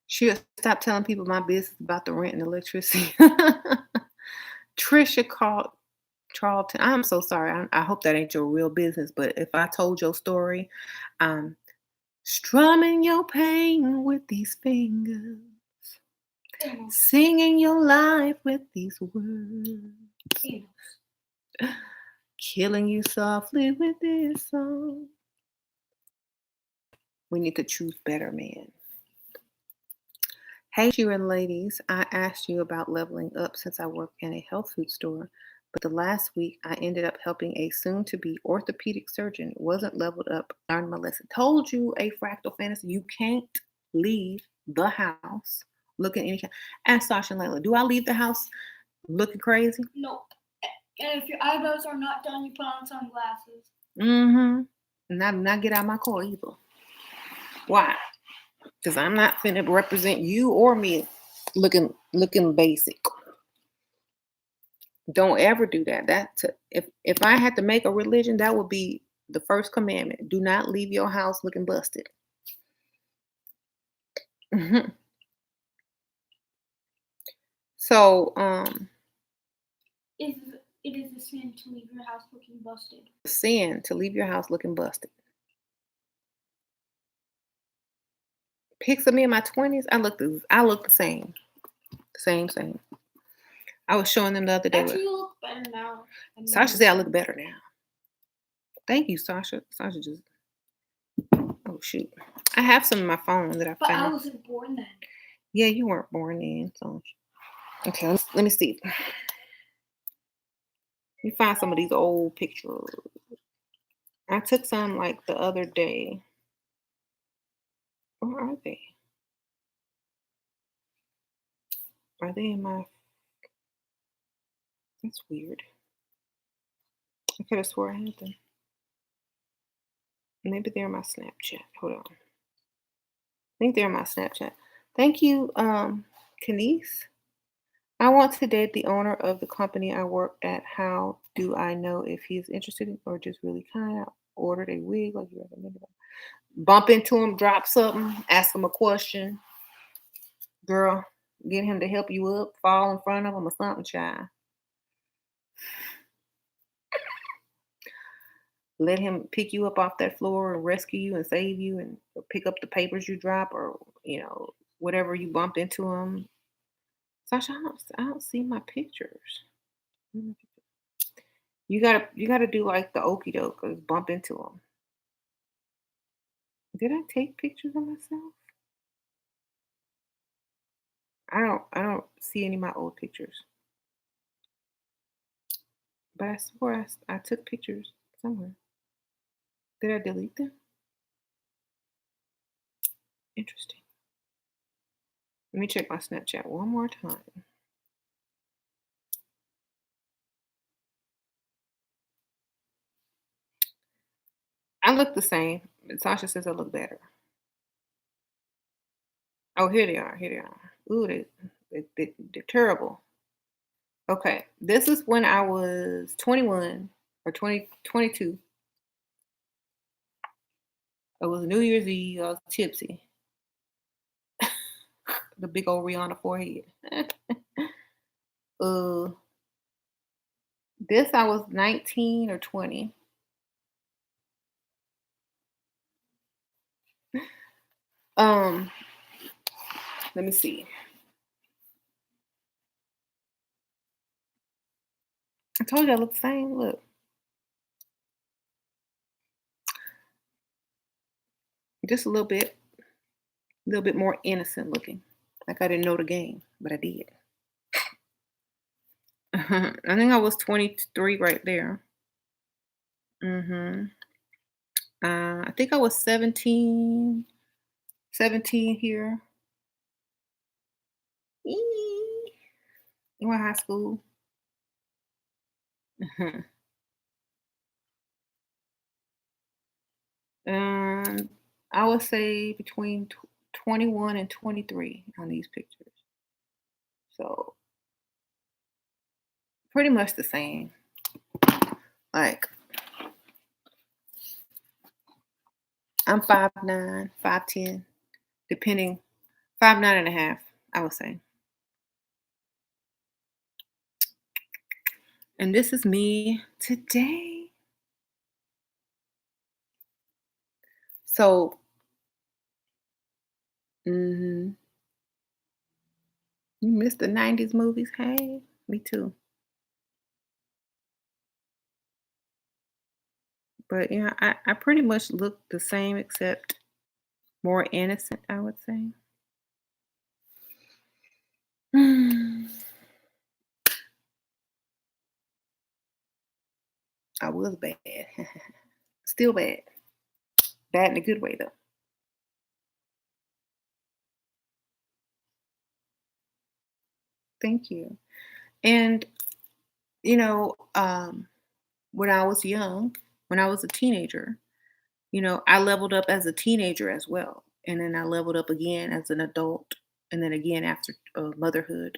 should stop telling people my business about the rent and electricity. Trisha called Charlton. I'm so sorry. I hope that ain't your real business. But if I told your story, I'm strumming your pain with these fingers, Famous. singing your life with these words, Famous. killing you softly with this song. We need to choose better, man. Hey, you and ladies, I asked you about leveling up since I work in a health food store, but the last week I ended up helping a soon to be orthopedic surgeon. Wasn't leveled up, learned my lesson. Told you, a fractal fantasy, you can't leave the house looking any kind. Ask Sasha and Layla, do I leave the house looking crazy? No. And if your eyebrows are not done, you put on sunglasses. Not get out my car either. Why? Because I'm not finna represent you or me looking basic. Don't ever do that. If I had to make a religion, that would be the first commandment. Do not leave your house looking busted. So, It is a sin to leave your house looking busted. sin to leave your house looking busted. Pics of me in my 20s, I look the same. Same. I was showing them the other day. Actually, you look better now. Sasha said I look better now. Thank you, Sasha. Sasha just, oh shoot. I have some in my phone that I But I found. wasn't born then. Yeah, you weren't born then. So, okay, let me see. Let me find some of these old pictures. I took some like the other day. Where are they? Are they in my? That's weird. I could have swore I had them. Maybe they're in my Snapchat. Hold on. I think they're in my Snapchat. Thank you, Kenise. I want to date the owner of the company I work at. How do I know if he's interested or just really kind? I ordered a wig like you recommended. Bump into him, drop something, ask him a question. Girl, get him to help you up, fall in front of him or something, child. Let him pick you up off that floor and rescue you and save you and pick up the papers you drop or, whatever you bumped into him. Sasha, I don't see my pictures. You gotta do like the okie doke or bump into them. Did I take pictures of myself? I don't see any of my old pictures. But I swore I took pictures somewhere. Did I delete them? Interesting. Let me check my Snapchat one more time. I look the same. Sasha says I look better. Oh, here they are. Ooh, they're terrible. Okay, this is when I was 21 or 22. It was New Year's Eve. I was tipsy. The big old Rihanna forehead. This I was 19 or 20. Let me see. I told you I look the same. Look. Just a little bit more innocent looking. Like I didn't know the game, but I did. I think I was 23 right there. I think I was 17 here. In high school. Um, I would say between 21 and 23 on these pictures. So pretty much the same. Like I'm 5'9", 5'10", depending 5'9" and a half, I would say. And this is me today. So, mhm, you missed the 90s movies? Hey, me too. But yeah, I pretty much look the same except more innocent, I would say. I was bad. Still bad. Bad in a good way though. Thank you. And when I was young, when I was a teenager, I leveled up as a teenager as well. And then I leveled up again as an adult and then again after motherhood.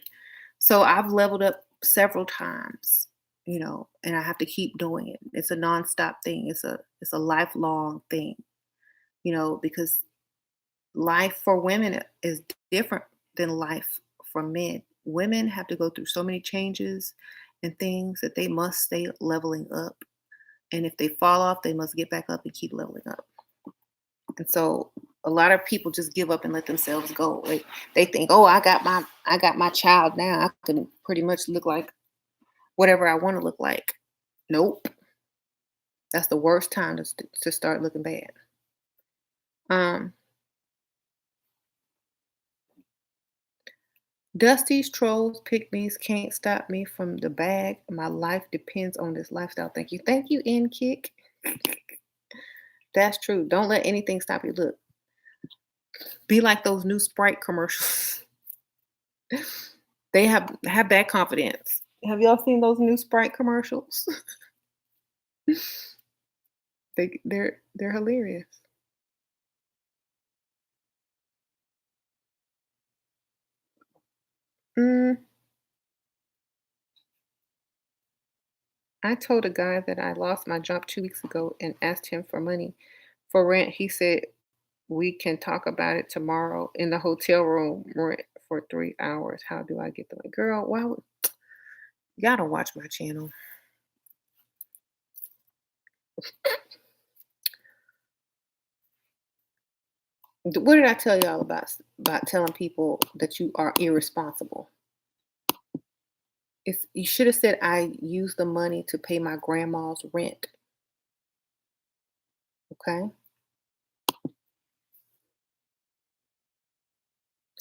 So I've leveled up several times, and I have to keep doing it. It's a nonstop thing. It's a lifelong thing, because life for women is different than life for men. Women have to go through so many changes and things that they must stay leveling up. And if they fall off, they must get back up and keep leveling up. And so a lot of people just give up and let themselves go. They think, "Oh, I got my child now. I can pretty much look like whatever I want to look like." Nope. That's the worst time to start looking bad. Um, Dusty's trolls, pygmies can't stop me from the bag. My life depends on this lifestyle. Thank you. Thank you, N Kick. That's true. Don't let anything stop you. Look, be like those new Sprite commercials. They have that confidence. Have y'all seen those new Sprite commercials? They're hilarious. Mm, I told a guy that I lost my job 2 weeks ago and asked him for money for rent. He said we can talk about it tomorrow in the hotel room rent for 3 hours. How do I get the money? Girl, why would y'all don't watch my channel? What did I tell y'all about telling people that you are irresponsible? You should have said I used the money to pay my grandma's rent. Okay.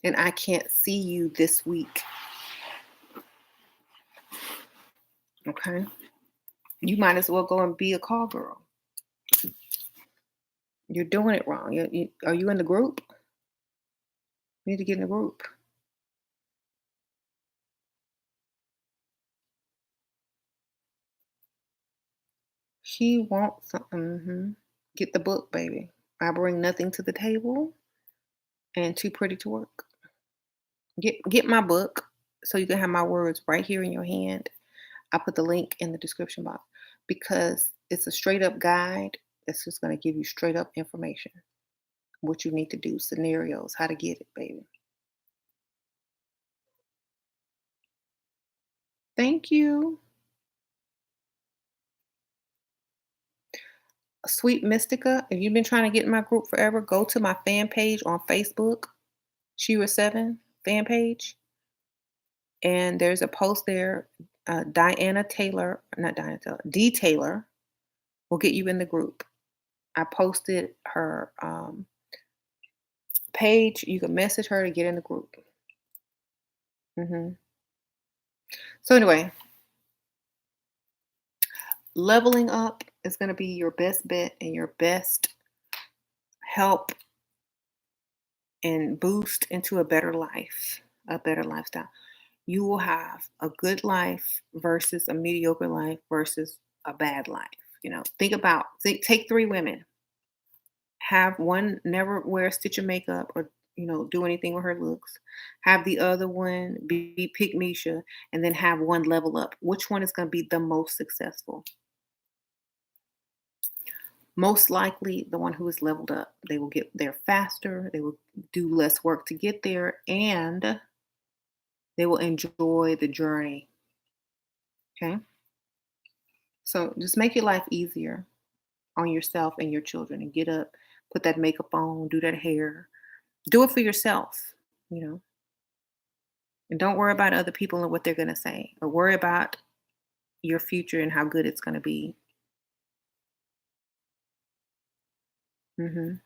And I can't see you this week. Okay. You might as well go and be a call girl. You're doing it wrong. Are you in the group? You need to get in the group. He wants something. Get the book, baby. I bring nothing to the table and too pretty to work. Get my book so you can have my words right here in your hand. I put the link in the description box because it's a straight up guide that's just going to give you straight up information. What you need to do, scenarios, how to get it, baby. Thank you. Sweet Mystica, if you've been trying to get in my group forever, go to my fan page on Facebook, Shira7 fan page. And there's a post there. Diana Taylor, not Diana Taylor, D Taylor will get you in the group. I posted her page. You can message her to get in the group. So anyway, leveling up is going to be your best bet and your best help and boost into a better life, a better lifestyle. You will have a good life versus a mediocre life versus a bad life. Think about take 3 women. Have one never wear a stitch of makeup or do anything with her looks. Have the other one be pick Misha, and then have one level up. Which one is going to be the most successful? Most likely the one who is leveled up. They will get there faster, they will do less work to get there, and they will enjoy the journey. Okay? So just make your life easier on yourself and your children and get up, put that makeup on, do that hair. Do it for yourself, you know. And don't worry about other people and what they're going to say, or worry about your future and how good it's going to be. hmm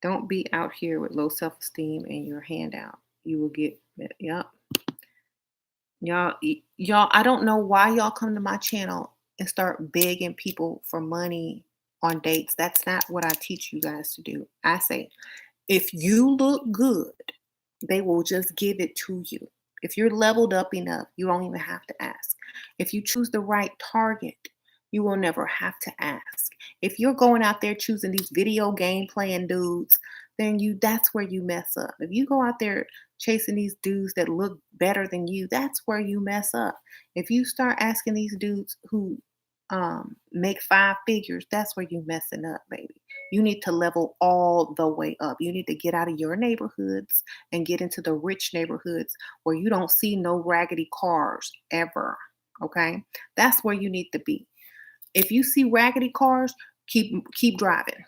Don't be out here with low self esteem and your hand out. You will get, yep. Y'all, I don't know why y'all come to my channel and start begging people for money on dates. That's not what I teach you guys to do. I say, if you look good, they will just give it to you. If you're leveled up enough, you don't even have to ask. If you choose the right target, you will never have to ask. If you're going out there choosing these video game playing dudes, then that's where you mess up. If you go out there chasing these dudes that look better than you, that's where you mess up. If you start asking these dudes who make five figures, that's where you messing up, baby. You need to level all the way up. You need to get out of your neighborhoods and get into the rich neighborhoods where you don't see no raggedy cars ever. Okay? That's where you need to be. If you see raggedy cars, keep driving.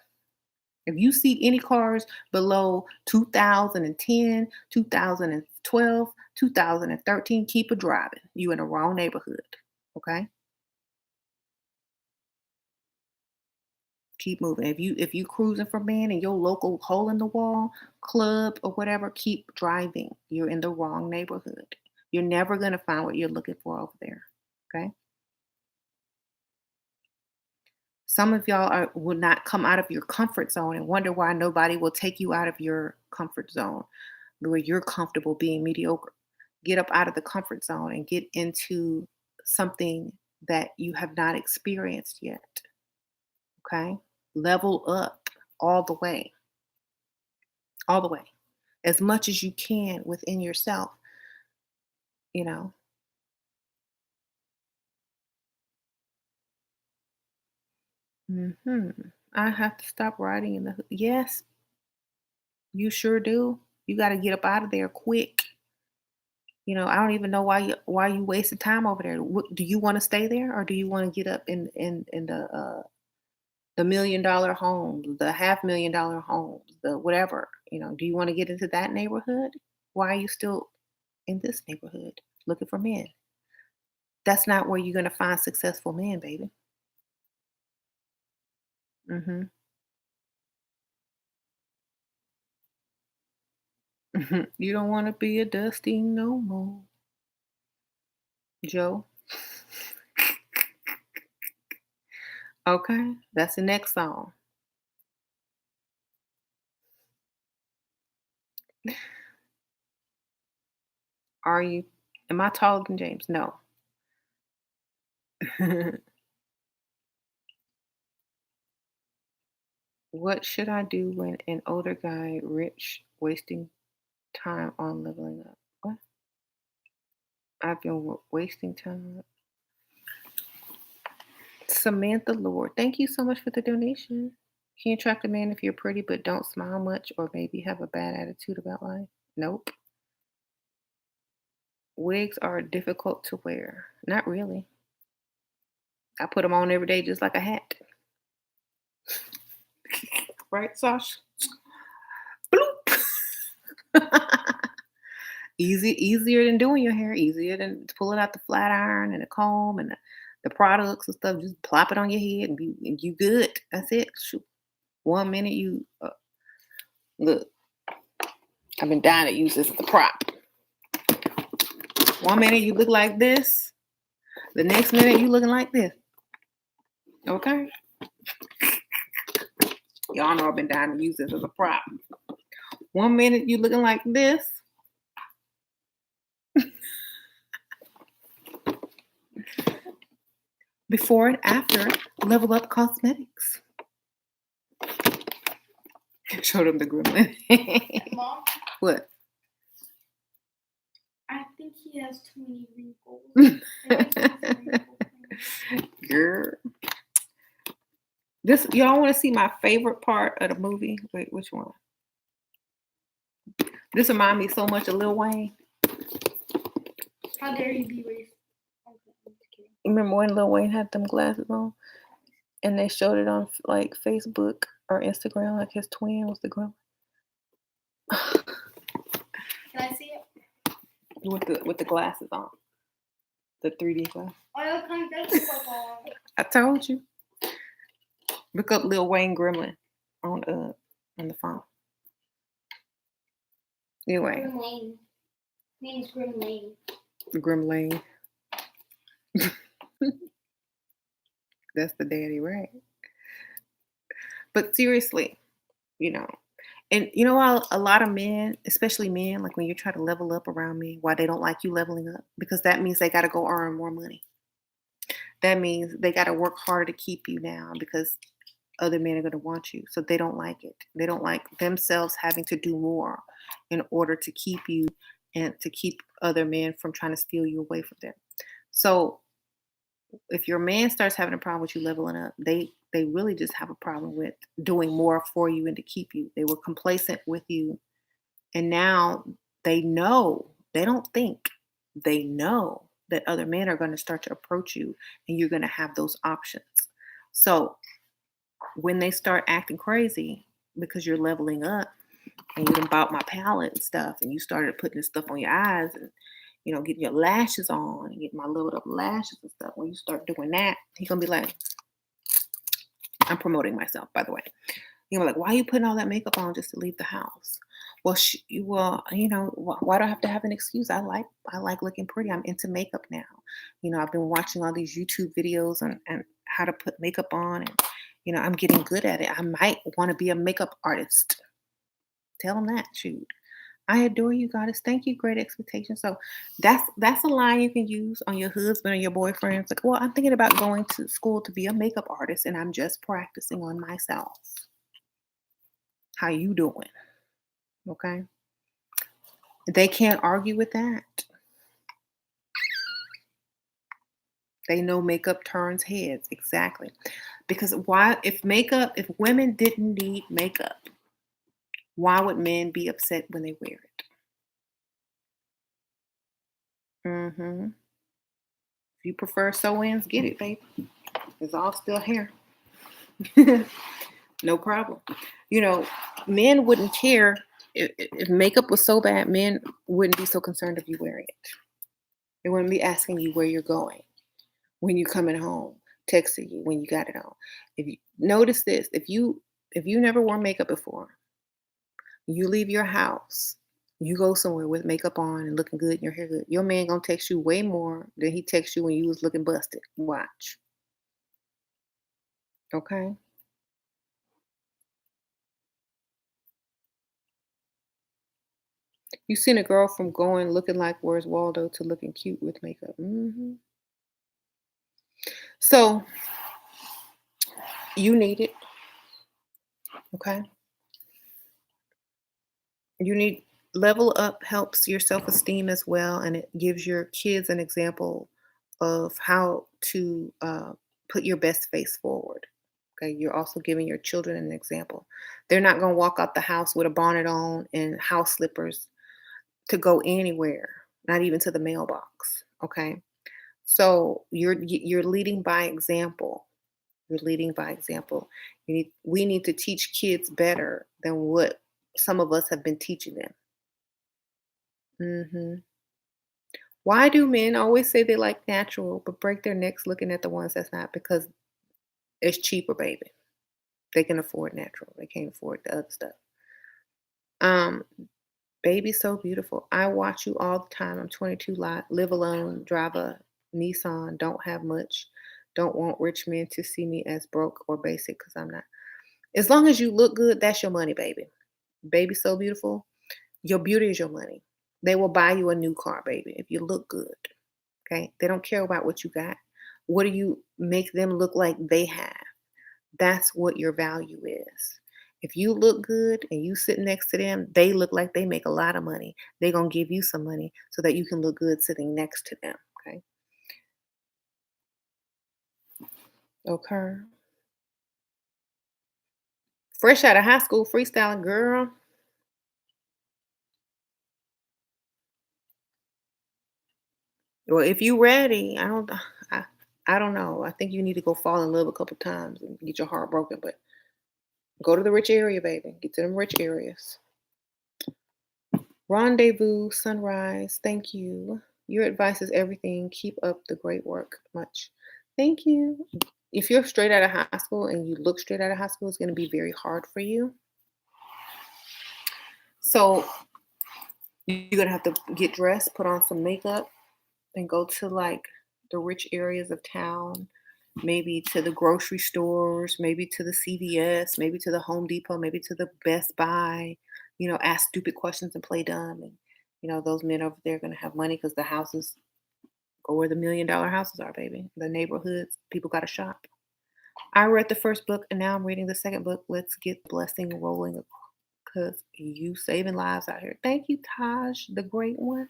If you see any cars below 2010, 2012, 2013, keep a driving. You in the wrong neighborhood. Okay? Keep moving. If you cruising for man in your local hole in the wall club or whatever, keep driving. You're in the wrong neighborhood. You're never gonna find what you're looking for over there. Okay. Some of y'all will not come out of your comfort zone and wonder why nobody will take you out of your comfort zone where you're comfortable being mediocre. Get up out of the comfort zone and get into something that you have not experienced yet. Okay. Level up all the way, all the way, as much as you can within yourself, you know. I have to stop riding in the yes, you sure do. You got to get up out of there quick. I don't even know why you wasting time over there. Do you want to stay there, or do you want to get up in the $1 million homes, the $500,000 homes, the whatever? Do you want to get into that neighborhood? Why are you still in this neighborhood looking for men? That's not where you're going to find successful men, baby. hmm You don't want to be a dusty no more, Joe. Okay, that's the next song. Are you? Am I taller than James? No. What should I do when an older guy, rich, wasting time on leveling up? What? I've been wasting time. Samantha Lord, thank you so much for the donation. Can you attract a man if you're pretty but don't smile much or maybe have a bad attitude about life? Nope. Wigs are difficult to wear. Not really. I put them on every day just like a hat. Right, Sasha? Bloop. Easier than doing your hair, easier than pulling out the flat iron and the comb and the products and stuff. Just plop it on your head and you good. That's it. Shoot. 1 minute you look. I've been dying to use this as a prop. 1 minute you look like this. The next minute you looking like this. Okay. Y'all know I've been dying to use this as a prop. 1 minute you looking like this. before and after Level Up Cosmetics. Show them the gremlin. Mom, What? I think he has too many wrinkles. Girl. This y'all want to see my favorite part of the movie? Wait, which one? This reminds me so much of Lil Wayne. How dare you be racist? Okay, I'm just kidding. Remember when Lil Wayne had them glasses on, and they showed it on like Facebook or Instagram, like his twin was the gremlin. Can I see it? with the glasses on, the 3D glass. Oh, that kind of does look like I told you. Look up Lil Wayne Gremlin on the phone. Anyway, Grim Lane. Name's Grim Lane. Gremlin. That's the daddy, right? But seriously, you know, and you know why a lot of men, especially men, like when you try to level up around me, why they don't like you leveling up? Because that means they got to go earn more money. That means they got to work harder to keep you now because other men are going to want you. So they don't like it. They don't like themselves having to do more in order to keep you and to keep other men from trying to steal you away from them. So if your man starts having a problem with you leveling up, they really just have a problem with doing more for you and to keep you. They were complacent with you, and now they know, they don't think, they know that other men are going to start to approach you and you're going to have those options. So when they start acting crazy because you're leveling up and you done bought my palette and stuff and you started putting this stuff on your eyes and getting your lashes on and getting my leveled up lashes and stuff, when you start doing that, he's gonna be like, I'm promoting myself, by the way. You're like, why are you putting all that makeup on just to leave the house? Well, why do I have to have an excuse? I like looking pretty. I'm into makeup now. I've been watching all these YouTube videos and how to put makeup on, and I'm getting good at it. I might want to be a makeup artist. Tell them that. Shoot. I adore you, goddess. Thank you, great expectations. So that's a line you can use on your husband or your boyfriend. It's like, well, I'm thinking about going to school to be a makeup artist, and I'm just practicing on myself. How you doing? Okay. They can't argue with that. They know makeup turns heads. Exactly. Because if women didn't need makeup, why would men be upset when they wear it? Mm-hmm. If you prefer sew-ins, get it, baby. It's all still hair. No problem. Men wouldn't care if makeup was so bad. Men wouldn't be so concerned if you wearing it. They wouldn't be asking you where you're going, when you're coming home, texting you when you got it on. If you notice this, if you never wore makeup before, you leave your house, you go somewhere with makeup on and looking good and your hair good, your man gonna text you way more than he texts you when you was looking busted. Watch. Okay. You seen a girl from going looking like Where's Waldo to looking cute with makeup. So you need it. Okay. You need Level Up helps your self-esteem as well, and it gives your kids an example of how to put your best face forward. Okay, you're also giving your children an example. They're not going to walk out the house with a bonnet on and house slippers to go anywhere, not even to the mailbox. Okay, so you're leading by example. You're leading by example. We need to teach kids better than what some of us have been teaching them. Why do men always say they like natural but break their necks looking at the ones that's not? Because it's cheaper, baby. They can afford natural. They can't afford the other stuff. Baby, so beautiful. I watch you all the time. I'm 22, live alone, drive a Nissan, don't have much, don't want rich men to see me as broke or basic because I'm not. As long as you look good, that's your money, baby. Baby, so beautiful. Your beauty is your money. They will buy you a new car, baby, if you look good. Okay? They don't care about what you got. What are you make them look like they have. That's what your value is. If you look good and you sit next to them, they look like they make a lot of money. They're going to give you some money so that you can look good sitting next to them. Okay. Okay. Fresh out of high school, freestyling girl. Well, if you ready, I, I don't know. I think you need to go fall in love a couple times and get your heart broken. But go to the rich area, baby. Get to them rich areas. Rendezvous, sunrise. Thank you. Your advice is everything. Keep up the great work. Much. Thank you. If you're straight out of high school and you look straight out of high school, it's going to be very hard for you. So you're going to have to get dressed, put on some makeup, and go to like the rich areas of town, maybe to the grocery stores, maybe to the CVS, maybe to the Home Depot, maybe to the Best Buy, ask stupid questions and play dumb. And, those men over there are going to have money because the houses go where the $1 million houses are, baby. The neighborhoods, people got to shop. I read the first book and now I'm reading the second book. Let's get the blessing rolling because you saving lives out here. Thank you, Taj, the great one.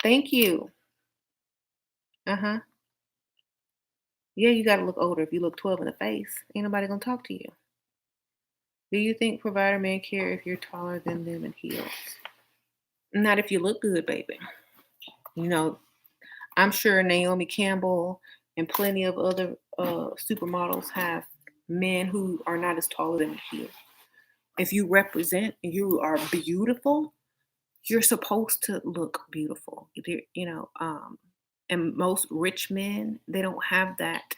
Thank you. Uh-huh. Yeah, you got to look older. If you look 12 in the face, ain't nobody going to talk to you. Do you think provider men care if you're taller than them in heels? Not if you look good, baby. I'm sure Naomi Campbell and plenty of other supermodels have men who are not as tall as them in heels. If you represent and you are beautiful, you're supposed to look beautiful. And most rich men, they don't have that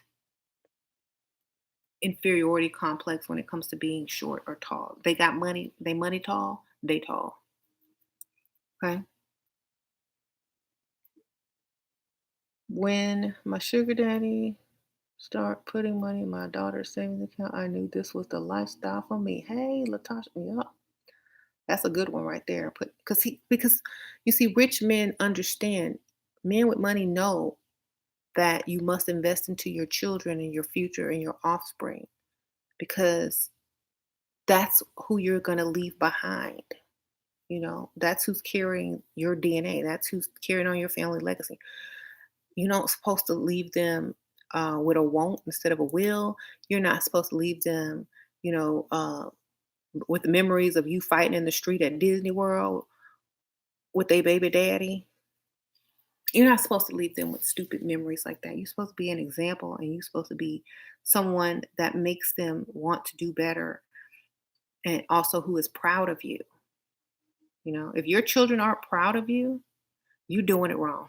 inferiority complex when it comes to being short or tall. They got money, they money tall, they tall. Okay. When my sugar daddy start putting money in my daughter's savings account, I knew this was the lifestyle for me. Hey, Latasha, yeah, that's a good one right there. Because you see, rich men understand. Men with money know that you must invest into your children and your future and your offspring because that's who you're going to leave behind. That's who's carrying your DNA. That's who's carrying on your family legacy. You're not supposed to leave them with a won't instead of a will. You're not supposed to leave them, with the memories of you fighting in the street at Disney World with a baby daddy. You're not supposed to leave them with stupid memories like that. You're supposed to be an example and you're supposed to be someone that makes them want to do better and also who is proud of you. If your children aren't proud of you, you're doing it wrong.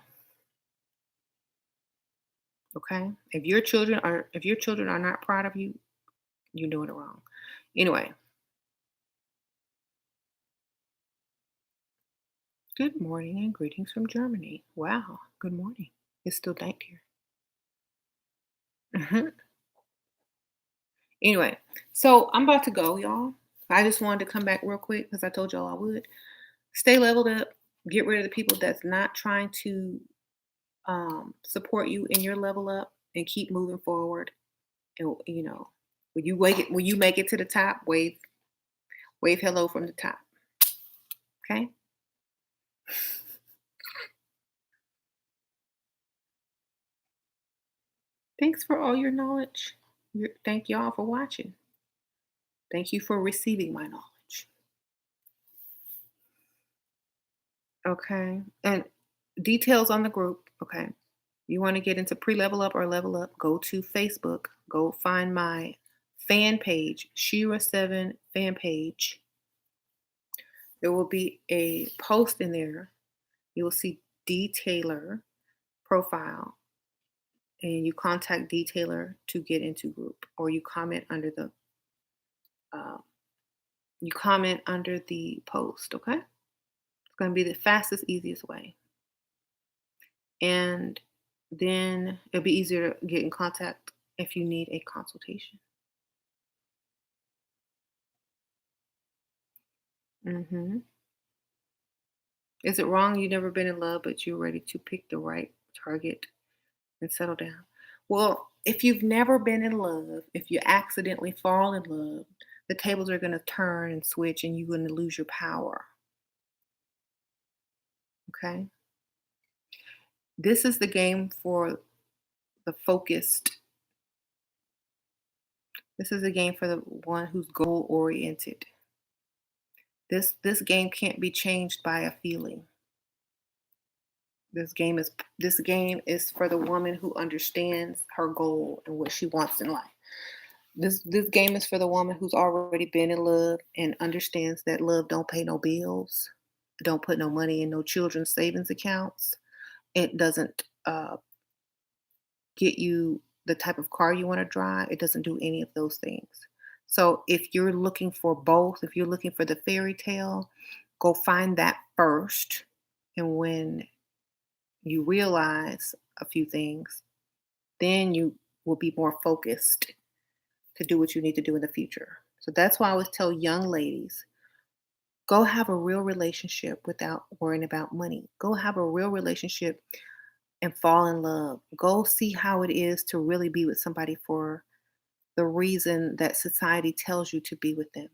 Okay? If your children are not proud of you, you're doing it wrong. Anyway, good morning and greetings from Germany. Wow, good morning. It's still night here. Anyway, so I'm about to go, y'all. I just wanted to come back real quick because I told y'all I would. Stay leveled up. Get rid of the people that's not trying to support you in your level up, and keep moving forward. And when you make it to the top, wave hello from the top. Okay. Thanks for all your knowledge. Thank y'all for watching. Thank you for receiving my knowledge. Okay. And details on the group. Okay. You want to get into pre-level up or level up, go to Facebook. Go find my fan page, Shira7 fan page. There will be a post in there. You will see detailer profile and you contact detailer to get into group, or you comment under the post. Okay, it's going to be the fastest, easiest way, and then it'll be easier to get in contact if you need a consultation. Is it wrong you've never been in love but you're ready to pick the right target and settle down? Well, if you've never been in love, if you accidentally fall in love, the tables are going to turn and switch and you're going to lose your power. Okay? This is the game for the focused. This is a game for the one who's goal oriented. This game can't be changed by a feeling. This game is for the woman who understands her goal and what she wants in life. This game is for the woman who's already been in love and understands that love don't pay no bills, don't put no money in no children's savings accounts. It doesn't get you the type of car you want to drive. It doesn't do any of those things. So if you're looking for both, if you're looking for the fairy tale, go find that first. And when you realize a few things, then you will be more focused to do what you need to do in the future. So that's why I always tell young ladies, go have a real relationship without worrying about money. Go have a real relationship and fall in love. Go see how it is to really be with somebody for the reason that society tells you to be with them.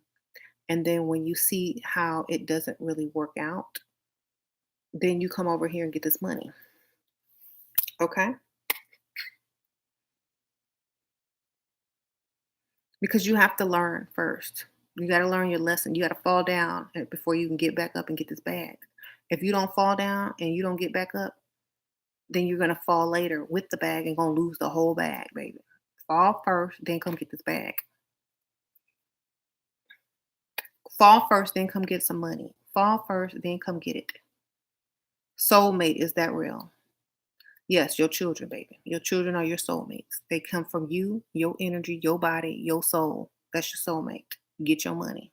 And then when you see how it doesn't really work out, then you come over here and get this money. Okay? Because you have to learn first. You got to learn your lesson. You got to fall down before you can get back up and get this bag. If you don't fall down and you don't get back up, then you're going to fall later with the bag and going to lose the whole bag, baby. Fall first, then come get this bag. Fall first, then come get some money. Fall first, then come get it. Soulmate, is that real? Yes, your children, baby. Your children are your soulmates. They come from you, your energy, your body, your soul. That's your soulmate. Get your money.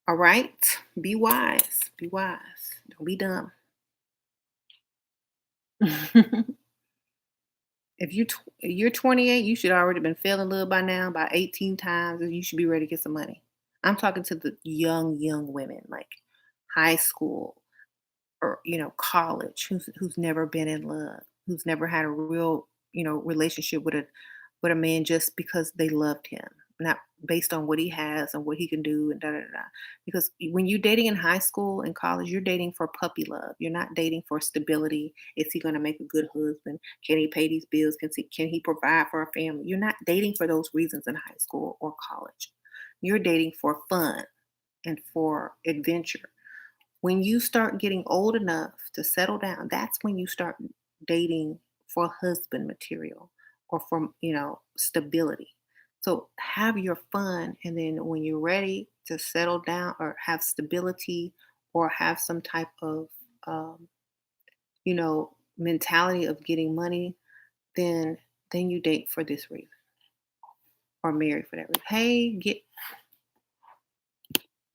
All right? Be wise. Be wise. Don't be dumb. If you're 28, you should already been feeling in love by now, by 18 times, and you should be ready to get some money. I'm talking to the young women, like high school or college, who's never been in love, who's never had a real relationship with a man just because they loved him, not based on what he has and what he can do and da da da. Da. Because when you're dating in high school and college, you're dating for puppy love. You're not dating for stability. Is he going to make a good husband? Can he pay these bills? Can he provide for a family? You're not dating for those reasons in high school or college. You're dating for fun and for adventure. When you start getting old enough to settle down, that's when you start dating for husband material or for, stability. So have your fun. And then when you're ready to settle down or have stability or have some type of, mentality of getting money, then you date for this reason or marry for that reason.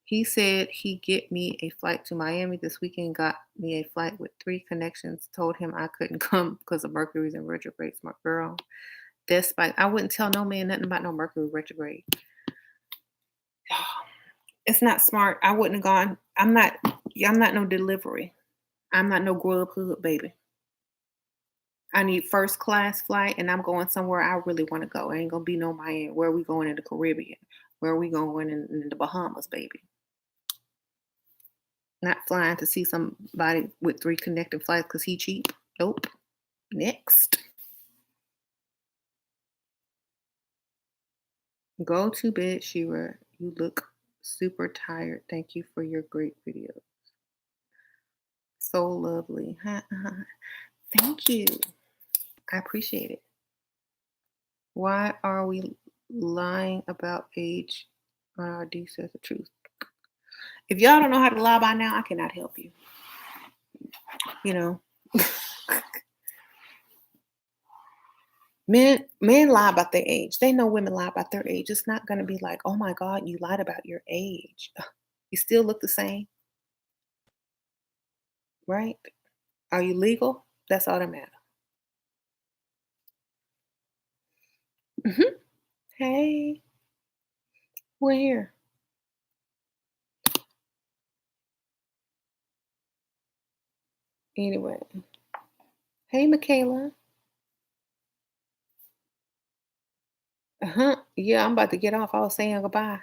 He said he get me a flight to Miami this weekend, got me a flight with 3 connections, told him I couldn't come because of Mercury's in retrograde. Smart girl. Despite, I wouldn't tell no man nothing about no Mercury retrograde. It's not smart. I wouldn't have gone. I'm not no delivery. I'm not no Grubhub baby. I need first class flight and I'm going somewhere I really want to go. It ain't gonna be no Miami. Where are we going in the Caribbean? Where are we going in the Bahamas, baby? Not flying to see somebody with 3 connecting flights because he cheap. Nope. Next. Go to bed, Shira. You look super tired. Thank you for your great video. So lovely. Thank you. I appreciate it. Why are we lying about age on our D says the truth? If y'all don't know how to lie by now, I cannot help you. Men lie about their age. They know women lie about their age. It's not gonna be like, oh my God, you lied about your age. You still look the same, right? Are you legal? That's all that matters. Hey, we're here. Anyway. Hey, Michaela. Uh-huh. Yeah, I'm about to get off. I was saying goodbye.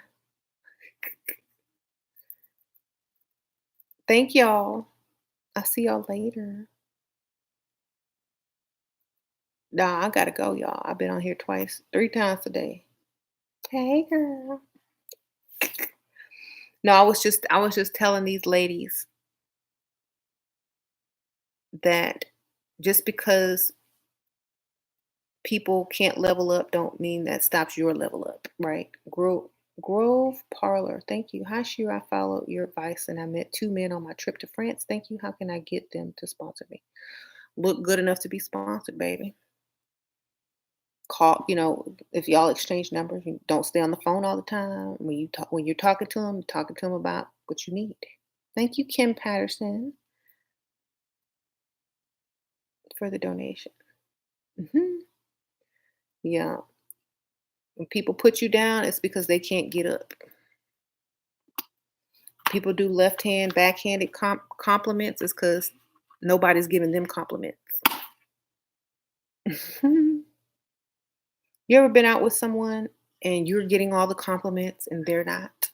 Thank y'all. I'll see y'all later. Nah, I gotta go, y'all. I've been on here twice, 3 times today. Hey, girl. No, I was just telling these ladies that just because people can't level up don't mean that stops your level up, right? Grove Parlor, thank you. Hi, Shira. I followed your advice and I met 2 men on my trip to France. Thank you. How can I get them to sponsor me? Look good enough to be sponsored, baby. Call, if y'all exchange numbers, you don't stay on the phone all the time. When you're talking to them about what you need. Thank you, Kim Patterson, for the donation. Hmm. Yeah. When people put you down, it's because they can't get up. People do left hand, backhanded compliments, is because nobody's giving them compliments. You ever been out with someone and you're getting all the compliments and they're not?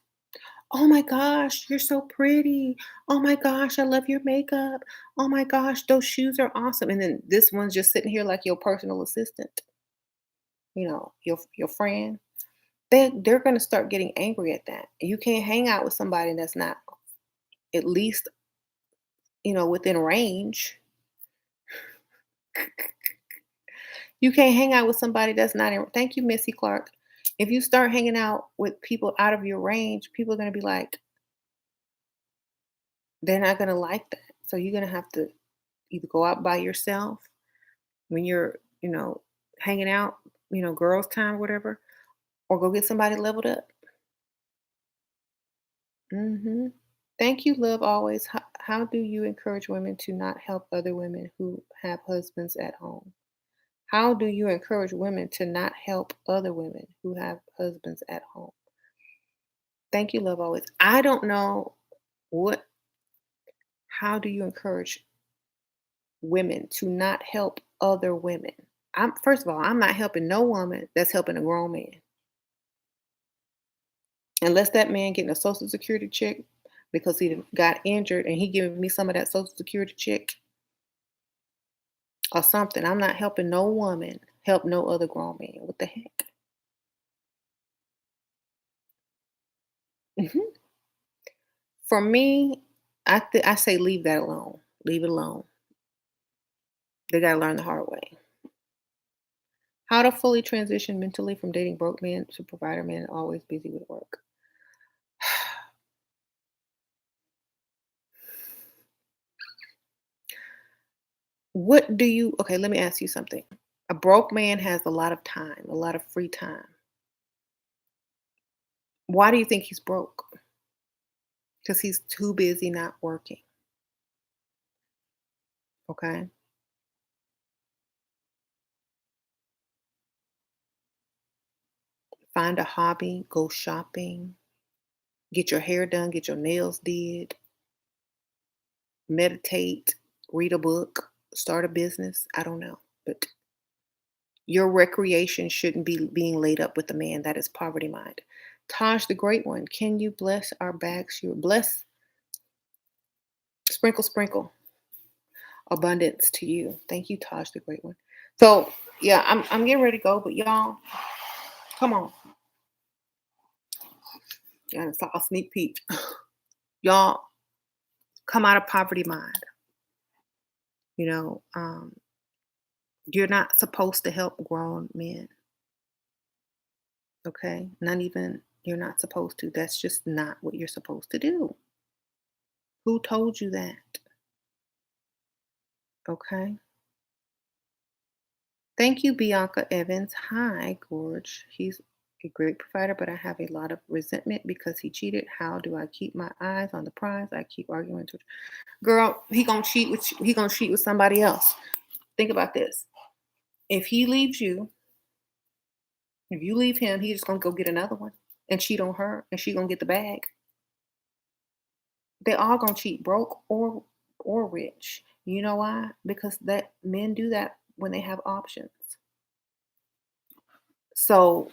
Oh my gosh, you're so pretty. Oh my gosh, I love your makeup. Oh my gosh, those shoes are awesome. And then this one's just sitting here like your personal assistant, your friend. They're gonna start getting angry at that. You can't hang out with somebody that's not at least, within range. You can't hang out with somebody that's not in. Thank you, Missy Clark. If you start hanging out with people out of your range, people are gonna be like, they're not gonna like that. So you're gonna have to either go out by yourself when you're, hanging out, girls' time, whatever, or go get somebody leveled up. Hmm. Thank you, love always. How do you encourage women to not help other women who have husbands at home? How do you encourage women to not help other women who have husbands at home? Thank you, love always. I don't know what, how do you encourage women to not help other women? First of all, I'm not helping no woman that's helping a grown man. Unless that man getting a social security check because he got injured and he giving me some of that social security check or something. I'm not helping no woman help no other grown man. What the heck? Mhm. For me, I say leave that alone. Leave it alone. They gotta learn the hard way. How to fully transition mentally from dating broke men to provider men always busy with work. What do you Okay, let me ask you something. A broke man has a lot of time, a lot of free time. Why do you think he's broke? Because he's too busy not working. Okay. Find a hobby, go shopping, get your hair done, get your nails did, meditate, read a book, start a business. I don't know. But your recreation shouldn't be being laid up with a man that is poverty mind. Taj the Great One, can you bless our bags? You bless, sprinkle, sprinkle, abundance to you. Thank you, Taj the Great One. So yeah, I'm getting ready to go, but y'all, come on. Yeah, it's a sneak peek. Y'all come out of poverty mind. You know, um, you're not supposed to help grown men. Okay, not even you're not supposed to. That's just not what you're supposed to do. Who told you that? Okay. Thank you, Bianca Evans. Hi, Gorge. He's a great provider, but I have a lot of resentment because he cheated. How do I keep my eyes on the prize? I keep arguing to girl, he gonna cheat with somebody else. Think about this. If he leaves you, if you leave him, he's just gonna go get another one and cheat on her and she gonna get the bag. They all gonna cheat, broke or rich. You know why? Because that men do that when they have options. So,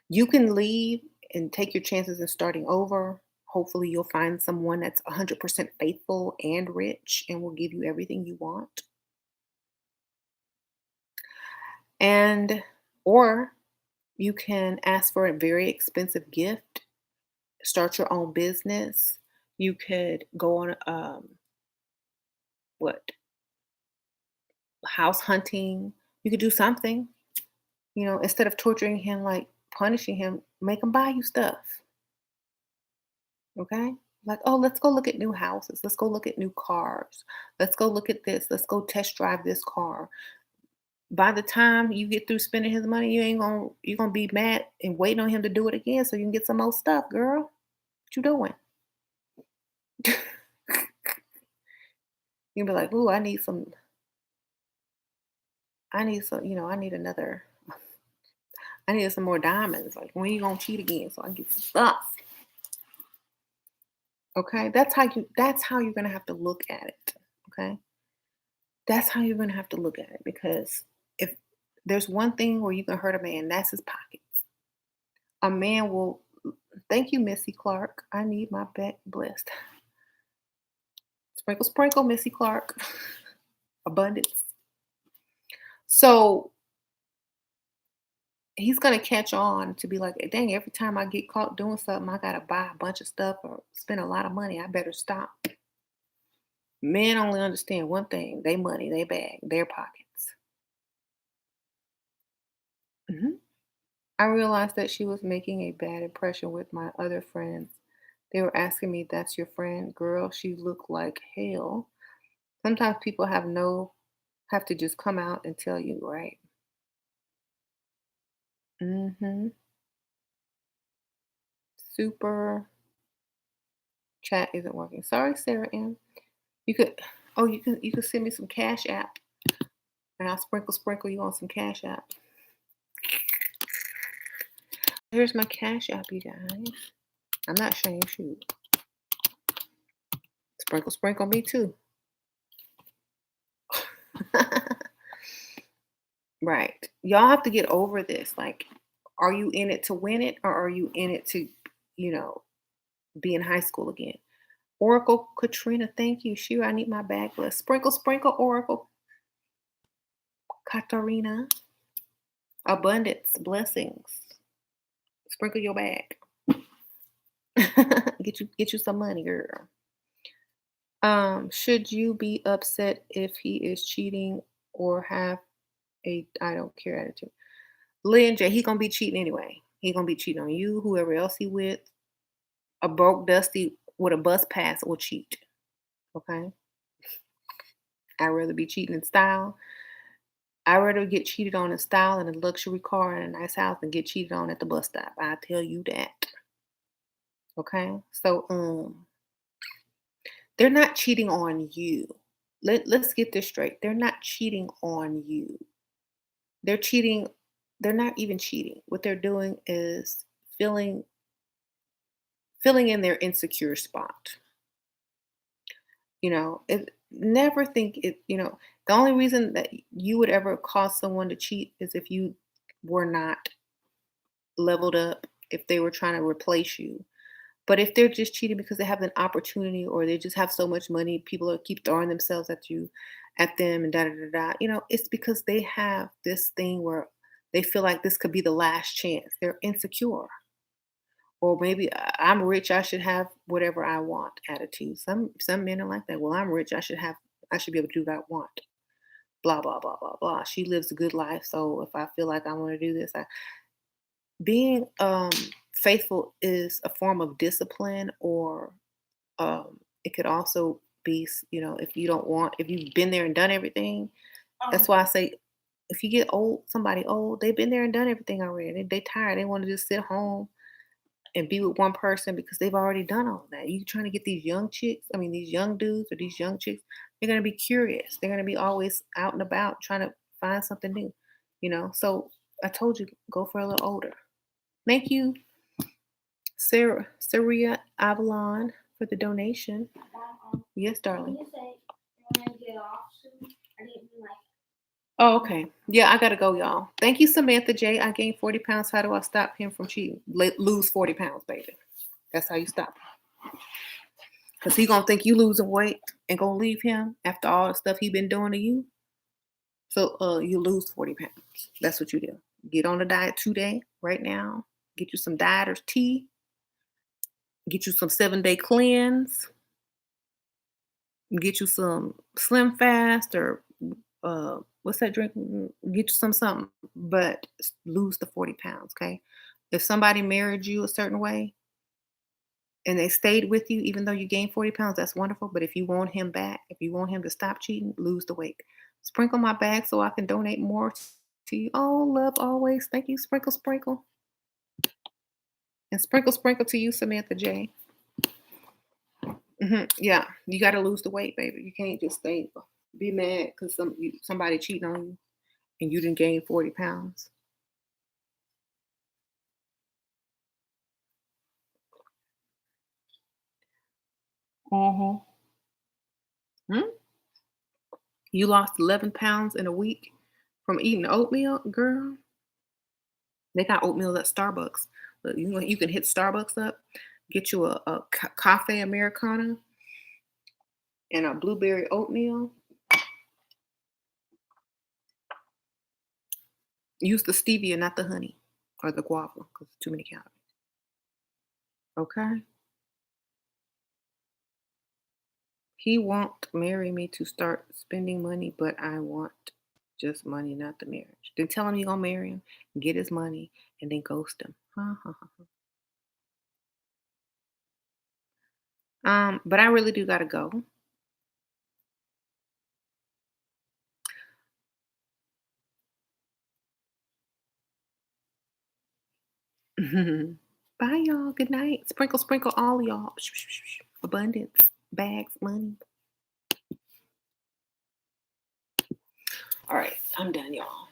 you can leave and take your chances in starting over. Hopefully, you'll find someone that's 100% faithful and rich and will give you everything you want. And, or you can ask for a very expensive gift, start your own business. You could go on, what, house hunting. You could do something, instead of torturing him, like punishing him, make him buy you stuff. Okay. Like, oh, let's go look at new houses. Let's go look at new cars. Let's go look at this. Let's go test drive this car. By the time you get through spending his money, you're gonna be mad and waiting on him to do it again so you can get some more stuff, girl. What you doing? You'll be like, ooh, I need some, I need another, I need some more diamonds. Like, when you gonna cheat again so I can get some stuff? Okay, that's how you're gonna have to look at it. Okay. That's how you're gonna have to look at it, because if there's one thing where you can hurt a man, that's his pockets. A man will, thank you, Missy Clark. I need my back blessed. Sprinkle, sprinkle, Missy Clark. Abundance. So he's gonna catch on to be like, dang, every time I get caught doing something, I gotta buy a bunch of stuff or spend a lot of money. I better stop. Men only understand one thing: they money, they bag, their pockets. Mhm. I realized that she was making a bad impression with my other friends. They were asking me, "That's your friend?" Girl, she looked like hell. Sometimes people have to just come out and tell you, right? Mhm. Super chat isn't working. Sorry, Sarah M. You could you could send me some cash app and I'll sprinkle you on some cash app. Here's my cash app, you guys. I'm not ashamed, shoot. Sprinkle me too. Right. Y'all have to get over this. Like, are you in it to win it, or are you in it to, you know, be in high school again? Oracle Katrina, thank you. Shira, I need my bag list. Sprinkle, Oracle Katarina. Abundance, blessings. Sprinkle your bag. get you some money, girl. Should you be upset if he is cheating or have a I don't care attitude? Lynn J, he gonna be cheating anyway. He gonna be cheating on you, whoever else he with. A broke dusty with a bus pass will cheat. Okay. I'd rather be cheating in style. I'd rather get cheated on in style in a luxury car and a nice house than get cheated on at the bus stop. I tell you that. Okay. So they're not cheating on you. Let's get this straight. They're not cheating on you. They're cheating, they're not even cheating. What they're doing is filling filling in their insecure spot. Never think the only reason that you would ever cause someone to cheat is if you were not leveled up, if they were trying to replace you. But if they're just cheating because they have an opportunity or they just have so much money, people keep throwing themselves at them, and da da da da. It's because they have this thing where they feel like this could be the last chance. They're insecure, or maybe I'm rich, I should have whatever I want attitude. Some men are like that. Well, I'm rich, I should be able to do what I want. Blah blah blah blah blah. She lives a good life, so if I feel like I want to do this, being faithful is a form of discipline, or it could also be, if you've been there and done everything. That's why I say, if you get somebody old, they've been there and done everything already. They tired. They want to just sit home and be with one person because they've already done all that. You trying to get these young chicks, I mean, these young dudes or these young chicks, they're going to be curious. They're going to be always out and about trying to find something new. So I told you, go for a little older. Thank you, Saria Avalon, for the donation. Yes, When darling. you say you want to get off soon, I didn't mean like. Oh, okay. Yeah, I gotta go, y'all. Thank you, Samantha J. I gained 40 pounds. How do I stop him from cheating? Lose 40 pounds, baby. That's how you stop him. Because he gonna think you losing weight and gonna leave him after all the stuff he been doing to you. So you lose 40 pounds. That's what you do. Get on the diet today, right now. Get you some dieters tea. Get you some 7-day cleanse. Get you some Slim Fast or what's that drink? Get you some something, but lose the 40 pounds, okay? If somebody married you a certain way and they stayed with you, even though you gained 40 pounds, that's wonderful. But if you want him back, if you want him to stop cheating, lose the weight. Sprinkle my bag so I can donate more to you. Oh, love always. Thank you. Sprinkle, sprinkle. And sprinkle, sprinkle to you, Samantha J. Yeah, you got to lose the weight, baby. You can't just be mad because somebody cheating on you and you didn't gain 40 pounds. Uh-huh. Hmm? You lost 11 pounds in a week from eating oatmeal, girl. They got oatmeal at Starbucks. Look, you can hit Starbucks up, get you a cafe Americana and a blueberry oatmeal. Use the stevia, not the honey or the guava, because it's too many calories. Okay? He won't marry me to start spending money, but I want just money, not the marriage. Then tell him you're gonna marry him, get his money, and then ghost him. But I really do gotta go. Bye, y'all. Good night. Sprinkle, sprinkle, all y'all. Abundance, bags, money. All right, I'm done, y'all.